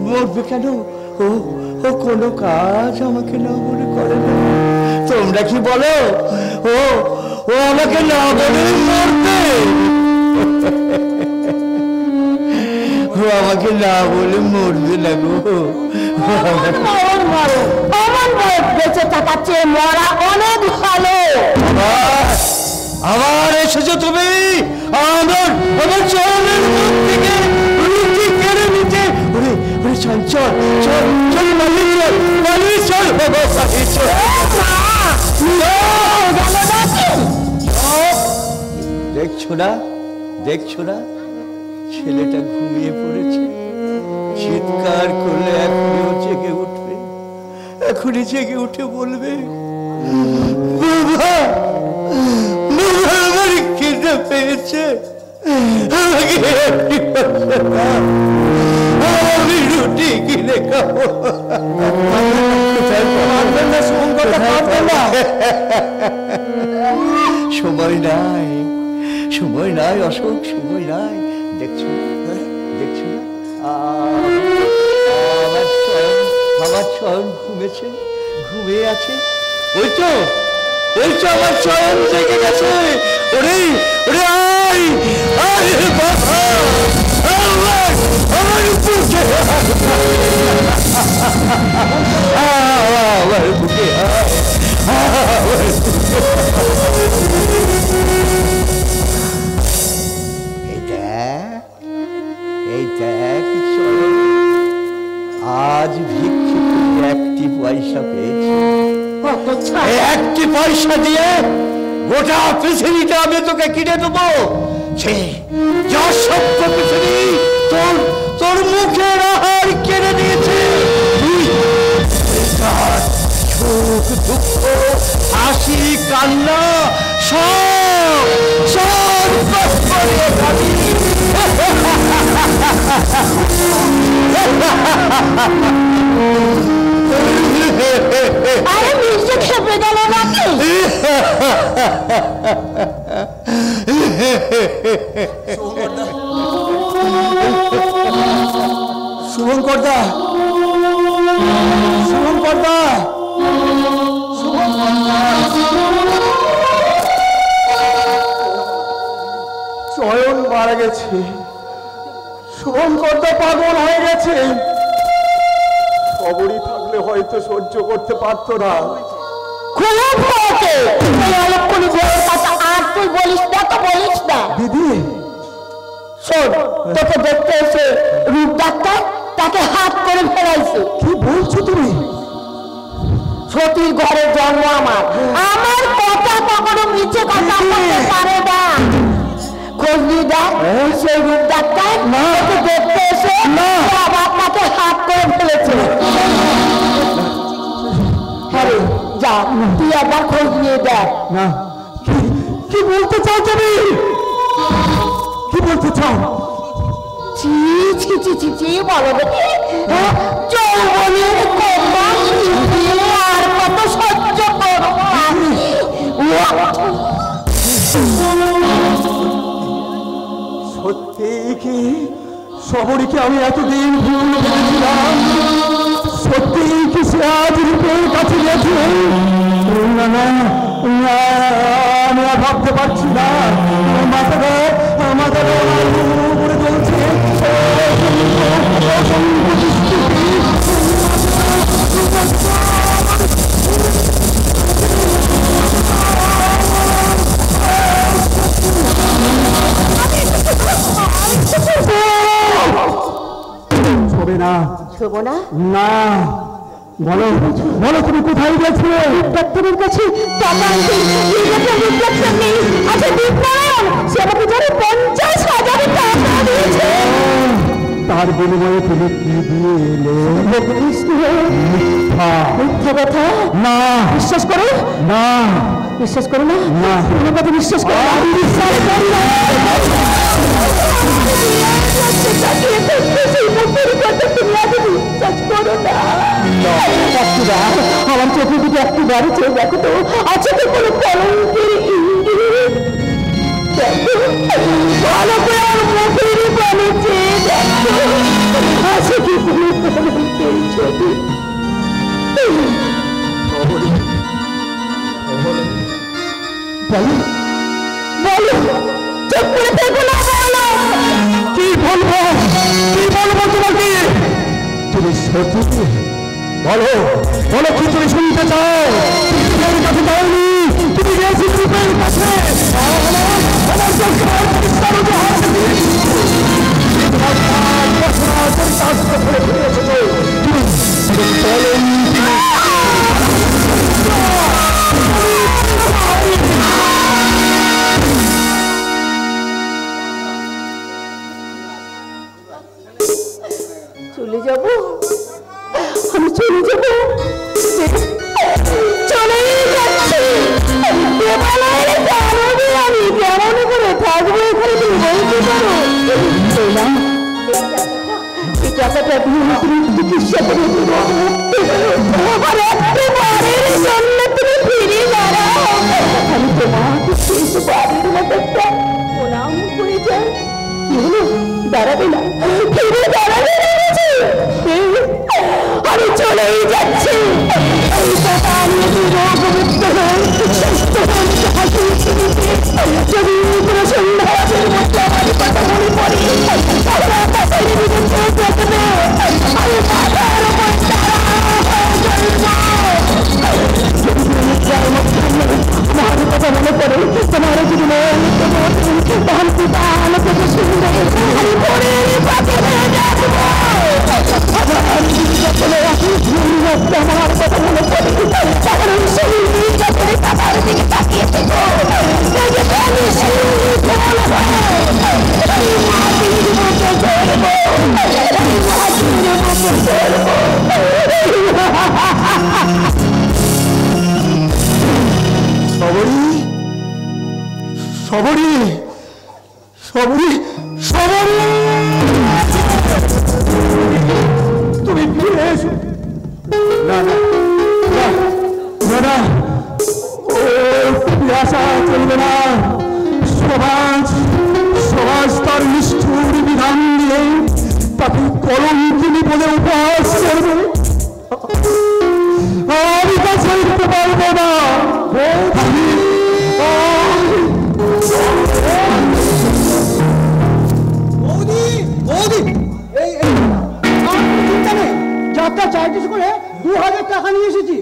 মরবে কেন? ও কোনো কাজ আমাকে না মনে করে না। তোমরা কি বলো ও ও আমাকে না বলে মরবে ও আমাকে না বলে মরবে না গো আমার বেঁচে থাকার চেয়ে মরা অনেক ভালো আবার এসেছো তুমি আমার আমার চরণের মুখ থেকে রুটি কেড়ে নিতে ওরে ওরে চল চল চল চল মালিক চল দেখছো না দেখছো না ছেলেটা ঘুমিয়ে পড়েছে চিৎকার করলে এখনই জেগে উঠবে এখনই জেগে উঠে বলবে বাবা আমার খিদে পেয়েছে আমি রুটি কিনে খাবো সময় নাই সময় নাই অশোক সময় নাই দেখছো দেখছো না আমার চয়ন ঘুমেছে ঘুমিয়ে আছে ওই তো আমার চয়ন জেগে গেছে ওরে ওরে আয় আয় বাবা আমার বুকে আমার বুকে এই দেখ আজ ভিক্ষে একটি পয়সা পেয়েছি একটি পয়সা দিয়ে গোটা পৃথিবীটা আমি তোকে কিনে দেবো সে যা সত্য পৃথিবী তোর তোর মুখের আহার কেড়ে নিয়েছে সুখ দুঃখ হাসি কান্না সব সব করে খাবি আরে মিষ্টি খেপে গেল নাকি শুভঙ্করদা শুভঙ্করদা চয়ন মারা গেছে শুভঙ্করদা পাগল হয়ে গেছে খবরই থাকলে হয়তো সহ্য করতে পারতো না খুব হয়েছে অনেকক্ষণ বইয়ের কথা আর তুই বলিস না তো বলিস না দিদি শোন তোকে দেখতে এসে রূপ ডাক্তার তাকে হাত করে ফেলাইছে কি বলছো তুমি সতীর ঘরে জন্ম আমার আমার কথা কখনো মিছে কথা বলতে পারে না খোঁজ নিয়ে দেখ সেই রূপ ডাক্তার তোকে দেখতে এসে আবার তাকে হাত করে ফেলেছে হ্যাঁ যা তুই একবার খোঁজ নিয়ে দেখ না কি বলতে চাও তুমি কি বলতে চাও ছি ছি ছি ছি ছি বলো দেখি যৌবনের কমা আর কত সহ্য করবো আমি সত্যি কি শহরকে আমি এতদিন ভুল ভেবেছিলাম সত্যি কি সে আজ রূপের কাছে গেছে না না আমি আর ভাবতে পারছি না মাথাটা আমাদের উপরে চলছে ছবে না শোবো না না বলো বলো তুমি কোথায় গেছিলে ডাক্তারের কাছে টাকা আনতে ডাক্তার নেই আচ্ছা দীপনারায়ণ সে আমাকে ধরে 50,000 টাকা দিয়েছে তার বিনিময়ে তুমি কি দিয়ে এলে মিথ্যা কথা না বিশ্বাস করো না বিশ্বাস করো না না তোমার কথা বিশ্বাস করো আমি বিশ্বাস করি না আমার চোখের দিকে একটু বাড়ি চেয়ে দেখো তো আছে তো কোনো কলঙ্কের ইঙ্গিত দেখো ভালো করে আমার মুখের পানে চেয়ে দেখো আছে কি কোনো কলঙ্কের ছবি বলো বলো, চুপ করে থেকো না, বলো। কি বলবো, কি বলবো তোমাকে? তুমি সত্যি বলো, বলো কি তুমি শুনতে চাও? তুমি তোমার কাছে যাওনি, তুমি গিয়েছি রূপের কাছে। আমার চোখের পরিষ্কার উপহার দিয়েছি। তোমার পাঁচ বছর আগের কাজটা করে ফিরে এসেছো। তুমি বলেনি চলে যাব, আমি চলে যাব, চলেই যাচ্ছি। আমি কেমন করে থাকবো এখানে, তুমি বলতে পারো? এই টাকাটা চিকিৎসা করে আমার একবারের জন্য তুমি ফিরে দাঁড়াও। আমি তোমাকে শেষ বাড়ির মতো একটা প্রণাম করে যাই। কি হলো, দাঁড়াবে না? ফিরে দাঁড়াবে না? আমি চলেই যাচ্ছি। যদি কোনো সন্ধ্যার মধ্যে আমার কথা মনে পড়ে, আমি মাথার উপর আমার কথা মনে পড়ে, তোমার যদি তখন পিতা আমাকে শুনবে, আমি পড়ে পাতে হয়ে যাবো। আমার কথা মনে পড়ে, তখন সেই বাবার দিকে তাকিয়ে থেকো। সবরি সবরি সবরি, তুমি ফিরে এসো। না না না না, ও পিয়াসা চলবে না। সমাজ সমাজ তার নিষ্ঠুর বিধান দিয়ে তাকে কলঙ্কিনী বলে উপহাস করবে। আমি তা সইতে পারবো না। যাত্রা চাইটিস করে 2000 টাকা নিয়ে এসেছি।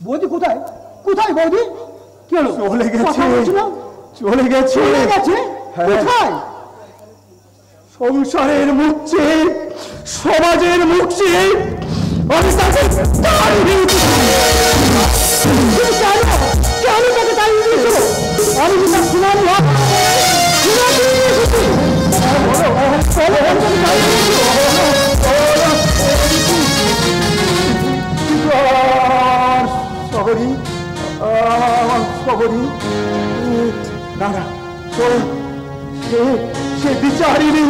বৌদি কোথায়, কোথায় বৌদি? কি হলো? চলে গেছে, চলে গেছে, চলে গেছে কোথায়? সংসারের মুখ চেয়ে, সমাজের মুখ চেয়ে আমি তাকে কেন তাকে তাড়িয়ে দিয়েছিল? আমি যেটা শুনানি শহরী শহরী না না, সে বিচারিনি।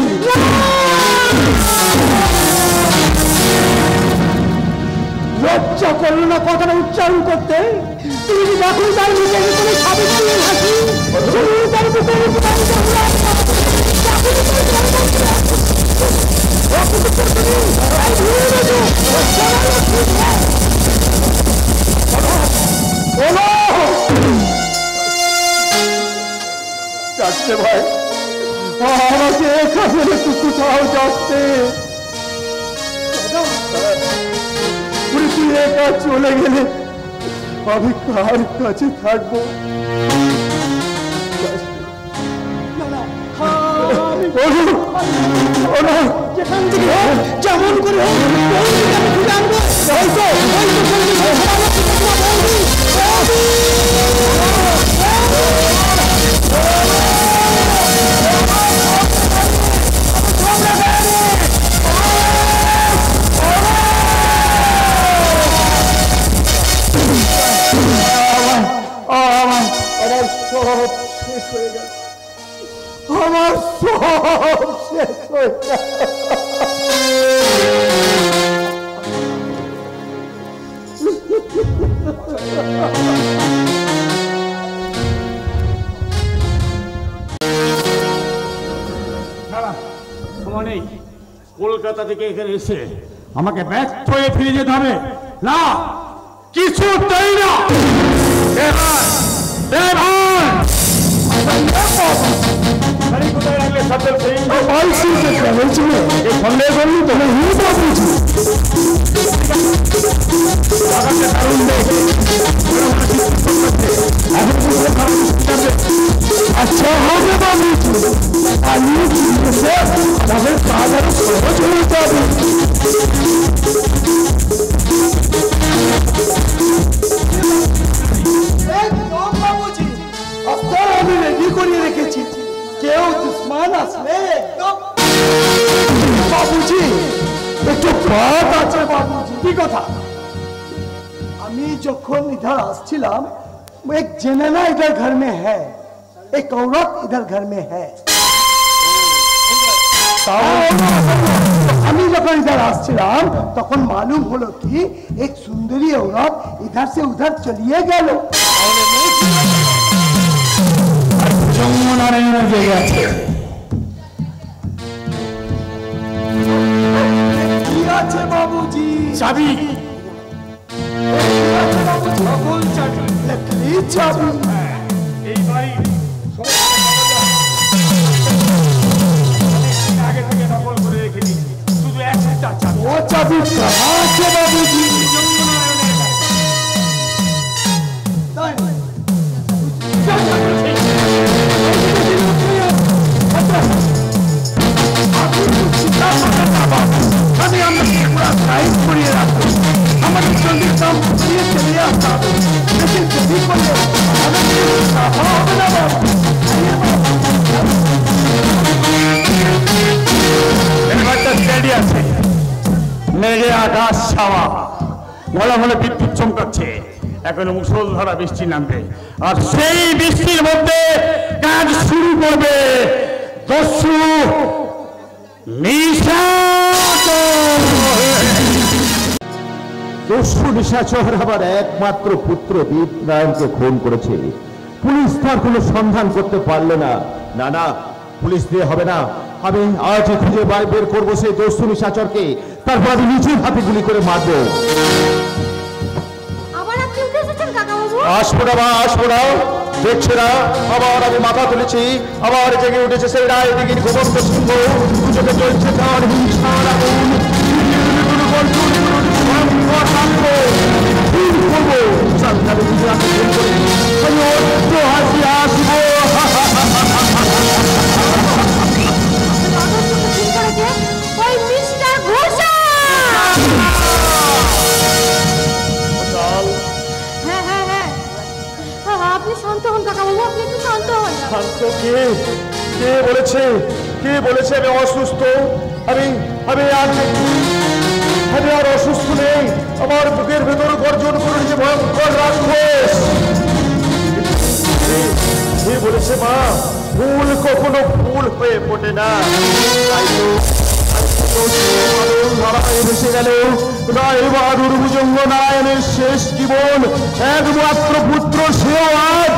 লজ্জা করলো না কথাটা উচ্চারণ করতে? তুমি দেখো তার নিজের ভিতরে সাবিত্রী হাসি, তার ভিতরে যাচ্ছে ভাই, আমাকে এখানে কোথাও যাচ্ছে। তুই একা চলে গেলে আমি কার কাছে থাকবো? যেখান থেকে যেমন করে সব শেষ হয়ে গেল, আমার সব শেষ হয়ে গেল। নেই, কলকাতা থেকে এখানে এসে আমাকে ব্যর্থ হয়ে ফিরে যেতে হবে না, কিছুতেই না। গাড়ি কোথায় রাখলে সফল সিং? সন্দেহ করলি তো আচ্ছা হবে বাবুজি, আমি তাদের কাজ আরো সহজ হয়ে যাবে। আমি রেডি করিয়ে রেখেছি, কেউ দুশ্মন আসলে একদম। বাবুজি একটু বাত আছে বাবুজি। কি কথা? আমি যখন इधर আসছিলাম, एक जनाना इधर घर में है, एक औरत इधर घर में है। আমি যখন इधर আসছিলাম তখন मालूम হলো কি एक सुंदरी औरत इधर से उधर चलिए গেল। নারায়ণের জায়গা আছে। কি আছে বাবুজি? চাবি। लकड़ी चाबी। এই বাড়ি আগে থেকে নকল করে রেখে দিয়েছি, শুধু একটা চাবি। वो चाबी कहाँ से बाबूजी? আমি আমাকে পুরা টাইট করিয়ে রাখবো, আমাদের সঙ্গে কাম করিয়ে চলে আসতে হবে। लेकिन যদি করলে হবে না বাবু। এবারটা স্টেডি আছে, মেঘে আকাশ ছাওয়া, ঘন ঘন বিদ্যুৎ চমকাচ্ছে, এখন মুষলধারা বৃষ্টি নামবে, আর সেই বৃষ্টির মধ্যে কাজ শুরু করবে দস্যু দস্যু নিশাচর আবার একমাত্র পুত্র দীপনারায়ণকে খুন করেছে। পুলিশ তার কোনো সন্ধান করতে পারলো না। না না, পুলিশ দিয়ে হবে না, আমি আজ খুঁজে বের করবো সেই দস্যু নিশাচরকে, তারপর আমি নিজের হাতে গুলি করে মারবো। আবার আপনি উঠে এসেছেন কাকাবাবু? আসবো না মা, আসবো না, দেখছে না আবার আমি মাথা তুলেছি, আবার জেগে উঠেছে সেই রায়দিঘির গোবর্ধ সিংহ, দুচোখে চলছে তার হিংসার আগুন। ওই মিস্টার ঘোষাল। হ্যাঁ হ্যাঁ হ্যাঁ, আপনি শান্ত হন কাকাবাবু, আপনি একটু শান্ত হন। শান্ত কে? কে বলেছে? কে বলেছে আমি অসুস্থ? আমি আর অসুস্থ নেই। আমার বুকের ভেতর গর্জন করেছে ভয়ঙ্কর রাক্ষস। কে বলেছে মা? ফুল কখনো ফুল হয়ে ফোটে না। ভেসে গেল রায় বাহাদুর ভুজঙ্গ নারায়ণের শেষ জীবন, একমাত্র পুত্র সেও আজ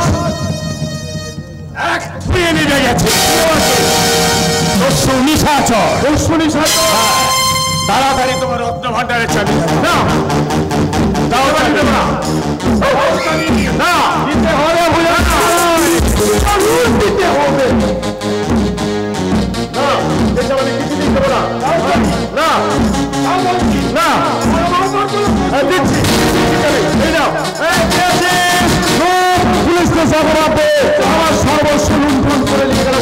এক ধুয়ে নিয়ে গেছে। দস্যু নিশাচর, দস্যু নিশাচর। তাড়াতাড়ি তোমার রত্ন ভান্ডারের চাবি না দাও, দিতে না, না দিতে হবে, দিতে হবে না, আমি কিছু দিতে পারবো না, না না দিচ্ছি, এই নাও, পুলিশকে খবর দে, আমার সর্বস্ব লুণ্ঠন করে নিয়ে গেল।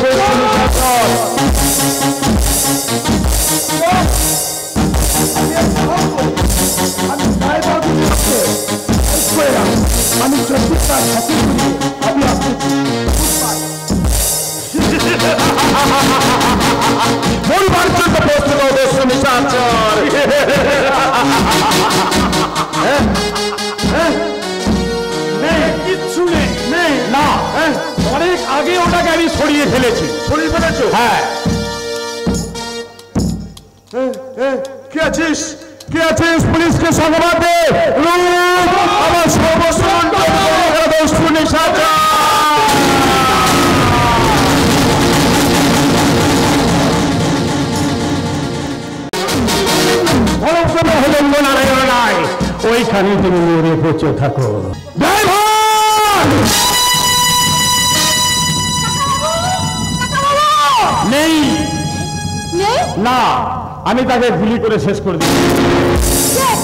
আমি যদি তার হাতে করি আমি আপনি মরবার জন্য প্রস্তুত দস্যু নিশাচর। কিচ্ছু নেই, নেই না, অনেক আগে ওটাকে আমি সরিয়ে ফেলেছি। সরিয়ে ফেলেছো? হ্যাঁ। কে আছিস? কে আছিস? পুলিশকে সংবাদ দে, আমার সর্বস্ব দস্যু নিশাচর। ওইখানে তুমি মরে পচে থাকো। ড্রাইভার না, আমি তাকে গুলি করে শেষ করে দিই।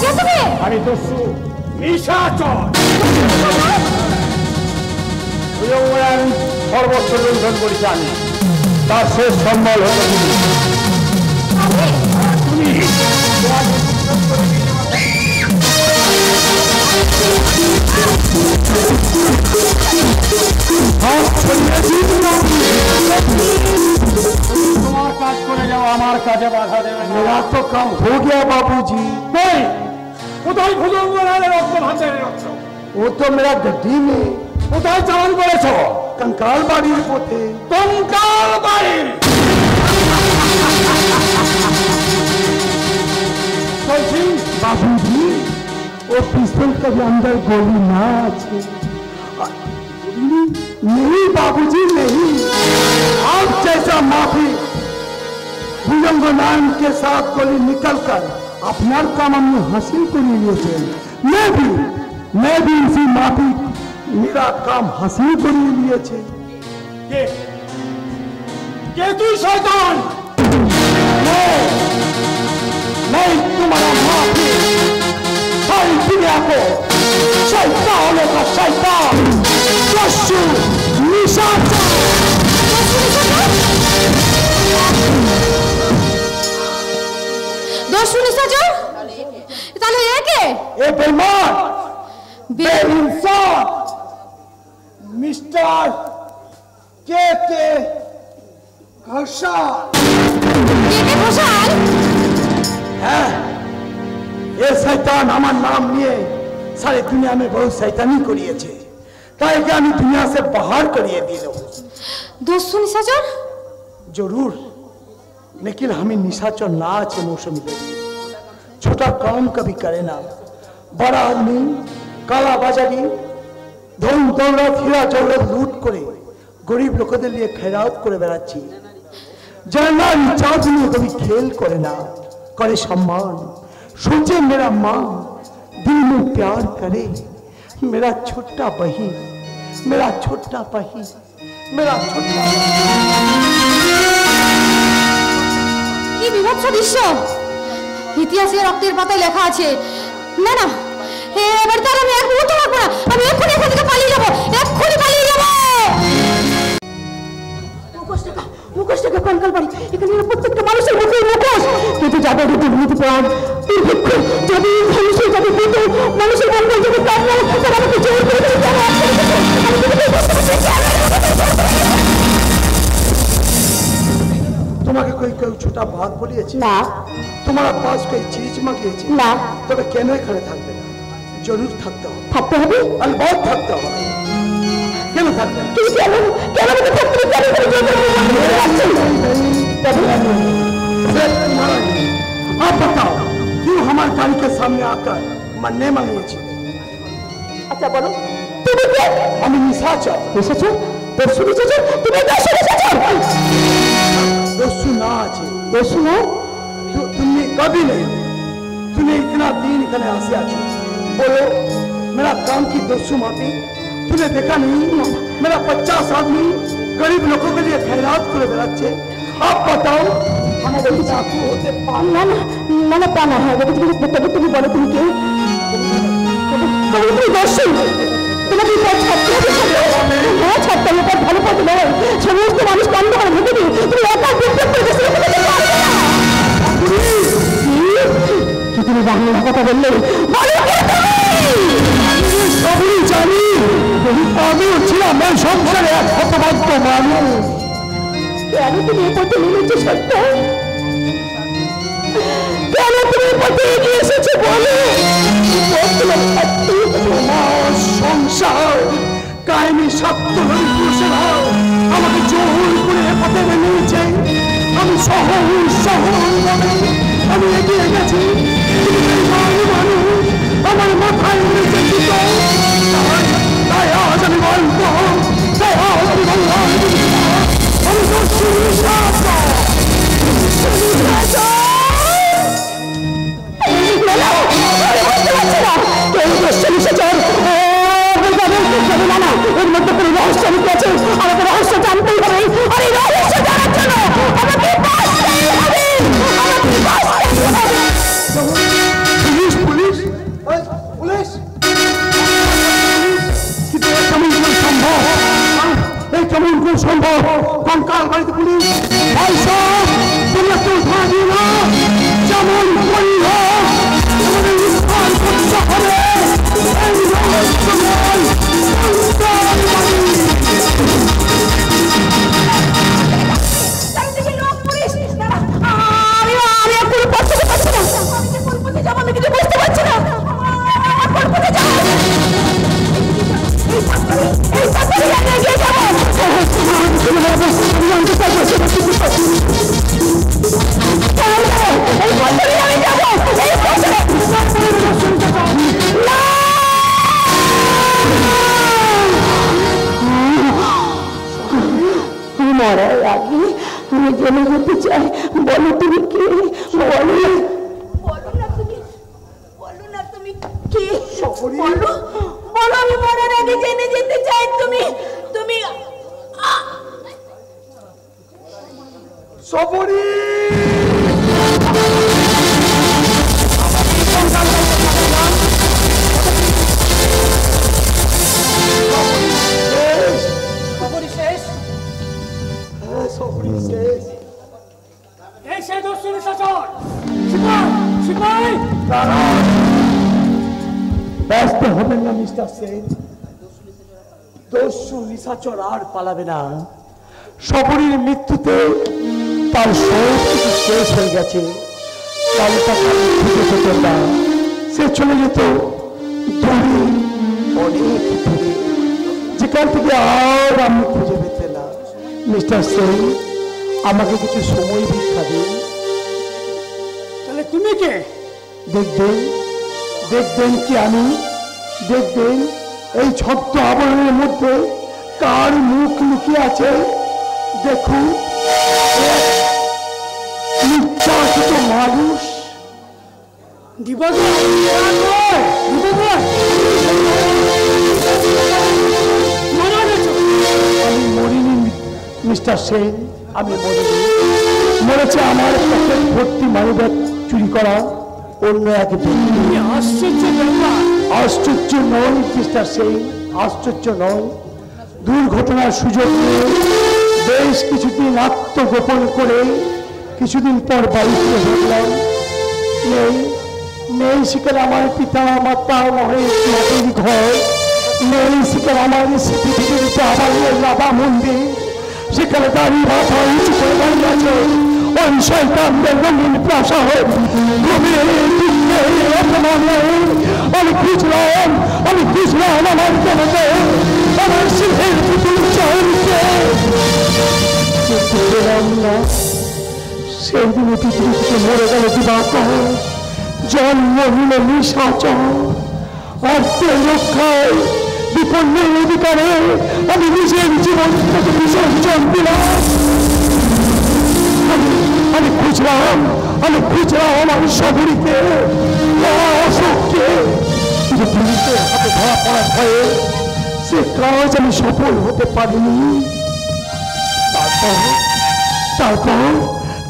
কে তুমি? আমি দস্যু নিশাচর। সর্বস্ব লুণ্ঠন করেছি আমি, তার শেষ সম্বল হলো তুমি। তোমার কাজ করে যাও, আমার কাজে বাধা দেবে না। मेरा तो काम हो गया बाबूजी। কোথায় ভুজঙ্গ রক্ত ভাতে রক্ত? वो तो मेरा गड्ढी में কোথায় চালান করেছ? कंकाल बाड़ी पोते। কঙ্কাল বাড়ি। बाबूजी वो पिस्तौल के अंदर गोली ना अच्छी। नहीं बाबूजी नहीं, आप जैसा माफी भुजंग नाम के साथ गोली निकलकर अपना काम हमने हासिल कर लिए। मैं भी इसी माफी मेरा काम हासिल कर लिए। কে তুই শয়তান? मैं तुम्हारा माफी सारी दुनिया को शैतानों का शैतान दस्यु निशाचर। দস্যু নিশাচর? তাহলে একে ए बेईमान बेइंसाफ मिस्टर के घोषाल। কে ঘোষাল? ये शैतान हमार नाम लिए सारी दुनिया में बहुत शैतानी करिए ताई के हम दुनिया से बाहर करिए दिल। দস্যু নিশাচর? जरूर, लेकिन हमें निशाचर ना अच्छे मौसमी देवी। छोटा काम कभी करे ना, बड़ा आदमी काला बाजारी धन दौलत हीरा जौलत लूट करे गरीब लोकদের लिए खैरात করে বেড়াচ্ছি। जाना रिचार्ज में कभी खेल करे ना, करे सम्मान। सोचे मेरा माँ दिल में प्यार करे, मेरा छोटा बहन, मेरा छोटा बहन, मेरा छोटा। কি বিভৎস দৃশ্য! ইতিহাসে রক্তের পাতায় লেখা আছে। না না, এবার তার আমি এক মুহূর্ত রাখবো না। আমি এক্ষুনি এখান থেকে পালিয়ে যাবো, এক্ষুনি পালিয়ে যাবো। মুখোশ টাকা কঙ্কাল বাড়ি, এখানে প্রত্যেকটা মানুষের মুখে মুখোশ। কিন্তু যাদের রুটি ভূত প্রাণ দুর্ভিক্ষ, যদি মানুষের যাবে ভূত মানুষের মঙ্গল যদি প্রাণ না তারা আমাকে জোর করে তোমাকে कोई कोई छोटा बात बोलिए ना, तुम्हारा पास कोई चीज मांगिए ना, तबे केन एखाने থাকবে না? जरूर থাকতে হবে। থাকতে হবে? अलबत থাকতে হবে। কেন থাকবে? কেন কেন কেন আমাকে থাকতে কেন तुम्हारा आप बताओ क्यों हमारे गाड़ी के सामने आकर मरने मांगिए? আচ্ছা বলো তুমি কে? আমি নিশাচর। নিশাচর? দস্যু নিশাচর? তুমি দস্যু নিশাচর? दस्यु ना আছে। দস্যু না? तुमने कभी नहीं, तूने इतना दिन इतने आसे आके बोलो मेरा काम की दस्यु माफी तूने देखा नहीं? मेरा 50 आदमी गरीब लोगों के लिए खैरात करे बेराচ্ছে। आप बताओ हमारे चाकू होते না না না না তা না হয় তুমি বলো তুমি কে? তুমি দস্যু, তোমাকে ছাড়তে হবে। হ্যাঁ ছাড়তে হবে, তার ভালো পথে নয়। সমস্ত মানুষ বন্ধ করে ঢুকে দিই, তুমি একা বিপ্লব করে দেশে কি তুমি বাংলা কথা বললে? সবই জানি, আমি ছিলাম এই সংসারে এক হতভাগ্য মানুষ। কেন তুমি এ পথে নেমেছো সত্য? কেন তুমি এ পথে এগিয়ে এসেছো বলো? তোমার সংসার কাহিনী সত্য পুরুষেরা আমাকে জোর করে এ পথে নিয়েছে। আমি সহজ আমি এগিয়ে গেছি, মানুষ আমার মাথায় উঠেছে জুতো। তাই আজ আমি বলবো, তাই আজ আমি বললাম আমি দস্যু নিশাচর। এর মধ্যে কোনো রহস্য আছে, আমাকে রহস্য জানতেই হবে। আর এই রহস্য জানার জন্য আমাকে বাঁচতেই হবে। যতদূর সম্ভব কঙ্কাল বাড়িতে পুলিশ তুমি একটু উঠা দিও না, যেমন করি হোক আমাদের উদ্ধার করতে হবে এই রহস্যময় কঙ্কাল বাড়ি। আমি কিছু বুঝতে পারছি না। মরার আগে আমি জেনে যেতে চাই। বলো তুমি কে? বলো না তুমি, বলো না তুমি কে? বলো, বলো, আমি মরার আগে জেনে যেতে চাই। তুমি তুমি সবরি ব্যস্ত হবেন না মিস্টার সেন, দস্যু নিশাচর আর পালাবে না। সবরীর মৃত্যুতে তার সব কিছু শেষ হয়ে গেছে। কাল তাকে খুঁজে পেতেন না, সে চলে যেত দূরে, অনেক দূরে, যেখান থেকে আর আমি খুঁজে পেতে না। মিস্টার সেন, আমাকে কিছু সময় ভিক্ষা দিন। তাহলে তুমি কে? দেখবেন, দেখবেন কি আমি, দেখবেন এই ছদ্ম আবরণের মধ্যে কার মুখ লুকিয়ে আছে। দেখুন, নির্যাতিত মানুষ। আমি মরিনি মিস্টার সেন, আমি মরিনি। মরেছে আমার পকেট ভর্তি মানিব্যাগ চুরি করা অন্য এক ব্যক্তি। আশ্চর্য ব্যাপার। আশ্চর্য নয় মিস্টার সেন, আশ্চর্য নয়। দুর্ঘটনার সুযোগ নিয়ে বেশ কিছুদিন আত্মগোপন করে কিছুদিন পর বাড়ি ফিরে ভাবলাম, নেই নেই সেখানে আমার পিতা মাতা নয় মাটির ঘর, নেই সেখানে আমার পৃথিবীতে আমার লাভা মন্দির, সেখানে দাঁড়িয়ে মাথা উঁচু করে দাঁড়িয়ে আছে ওই শয়তানদের রঙিন প্রাসাদ। আমি খুঁজলাম, আমি খুঁজলাম আমার জনকে, আমার সিংহের পুতুল চাইছে, কিন্তু পেলাম না। সেই দিনে পৃথিবী থেকে মরে গেল দিবাকর, জন্ম হল নিশাচর। অর্থের রক্ষায় বিপন্নের অধিকারে আমি নিজের জীবন থেকে বিসর্জন দিলাম। আমি খুঁজলাম, আমি খুঁজলাম আমার সবরীকে, অশোককে, কিন্তু পুলিশের হাতে ধরা পড়ার ভয়ে সে কাজ আমি সফল হতে পারিনি। তারপর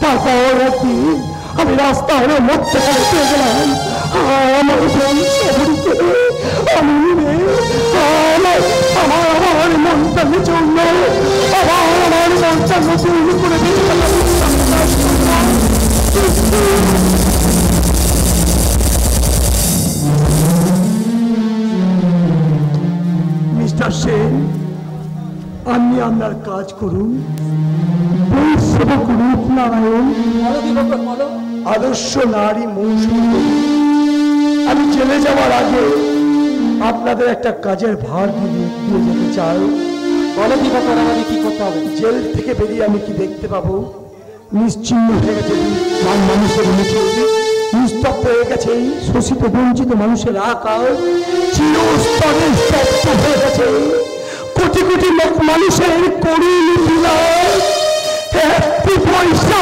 তারপর একদিন আমি রাস্তার মধ্যখানে পেয়ে গেলাম আমার বোন সবরীকে। আমি আমার মনটা জন্য আমার মনটা নতুন করে মিস্টার সেন, আপনি আপনার কাজ করুন। সেবক রূপনারায়ণ, আদর্শ নারী মৌসুমী, আমি জেলে যাওয়ার আগে আপনাদের একটা কাজের ভার দিয়ে যেতে চাই। বলো দিবাকর, আমাদের কি করতে হবে? জেল থেকে বেরিয়ে আমি কি দেখতে পাবো? নিশ্চিহ্ন হয়ে গেছে মানুষের মুখে, নিস্তব্ধ হয়ে গেছে শোষিত বঞ্চিত মানুষের আকার, চিরস্তরে স্তব্ধ হয়ে গেছে কোটি কোটি মানুষের করুণ বিলাস। একটি পয়সা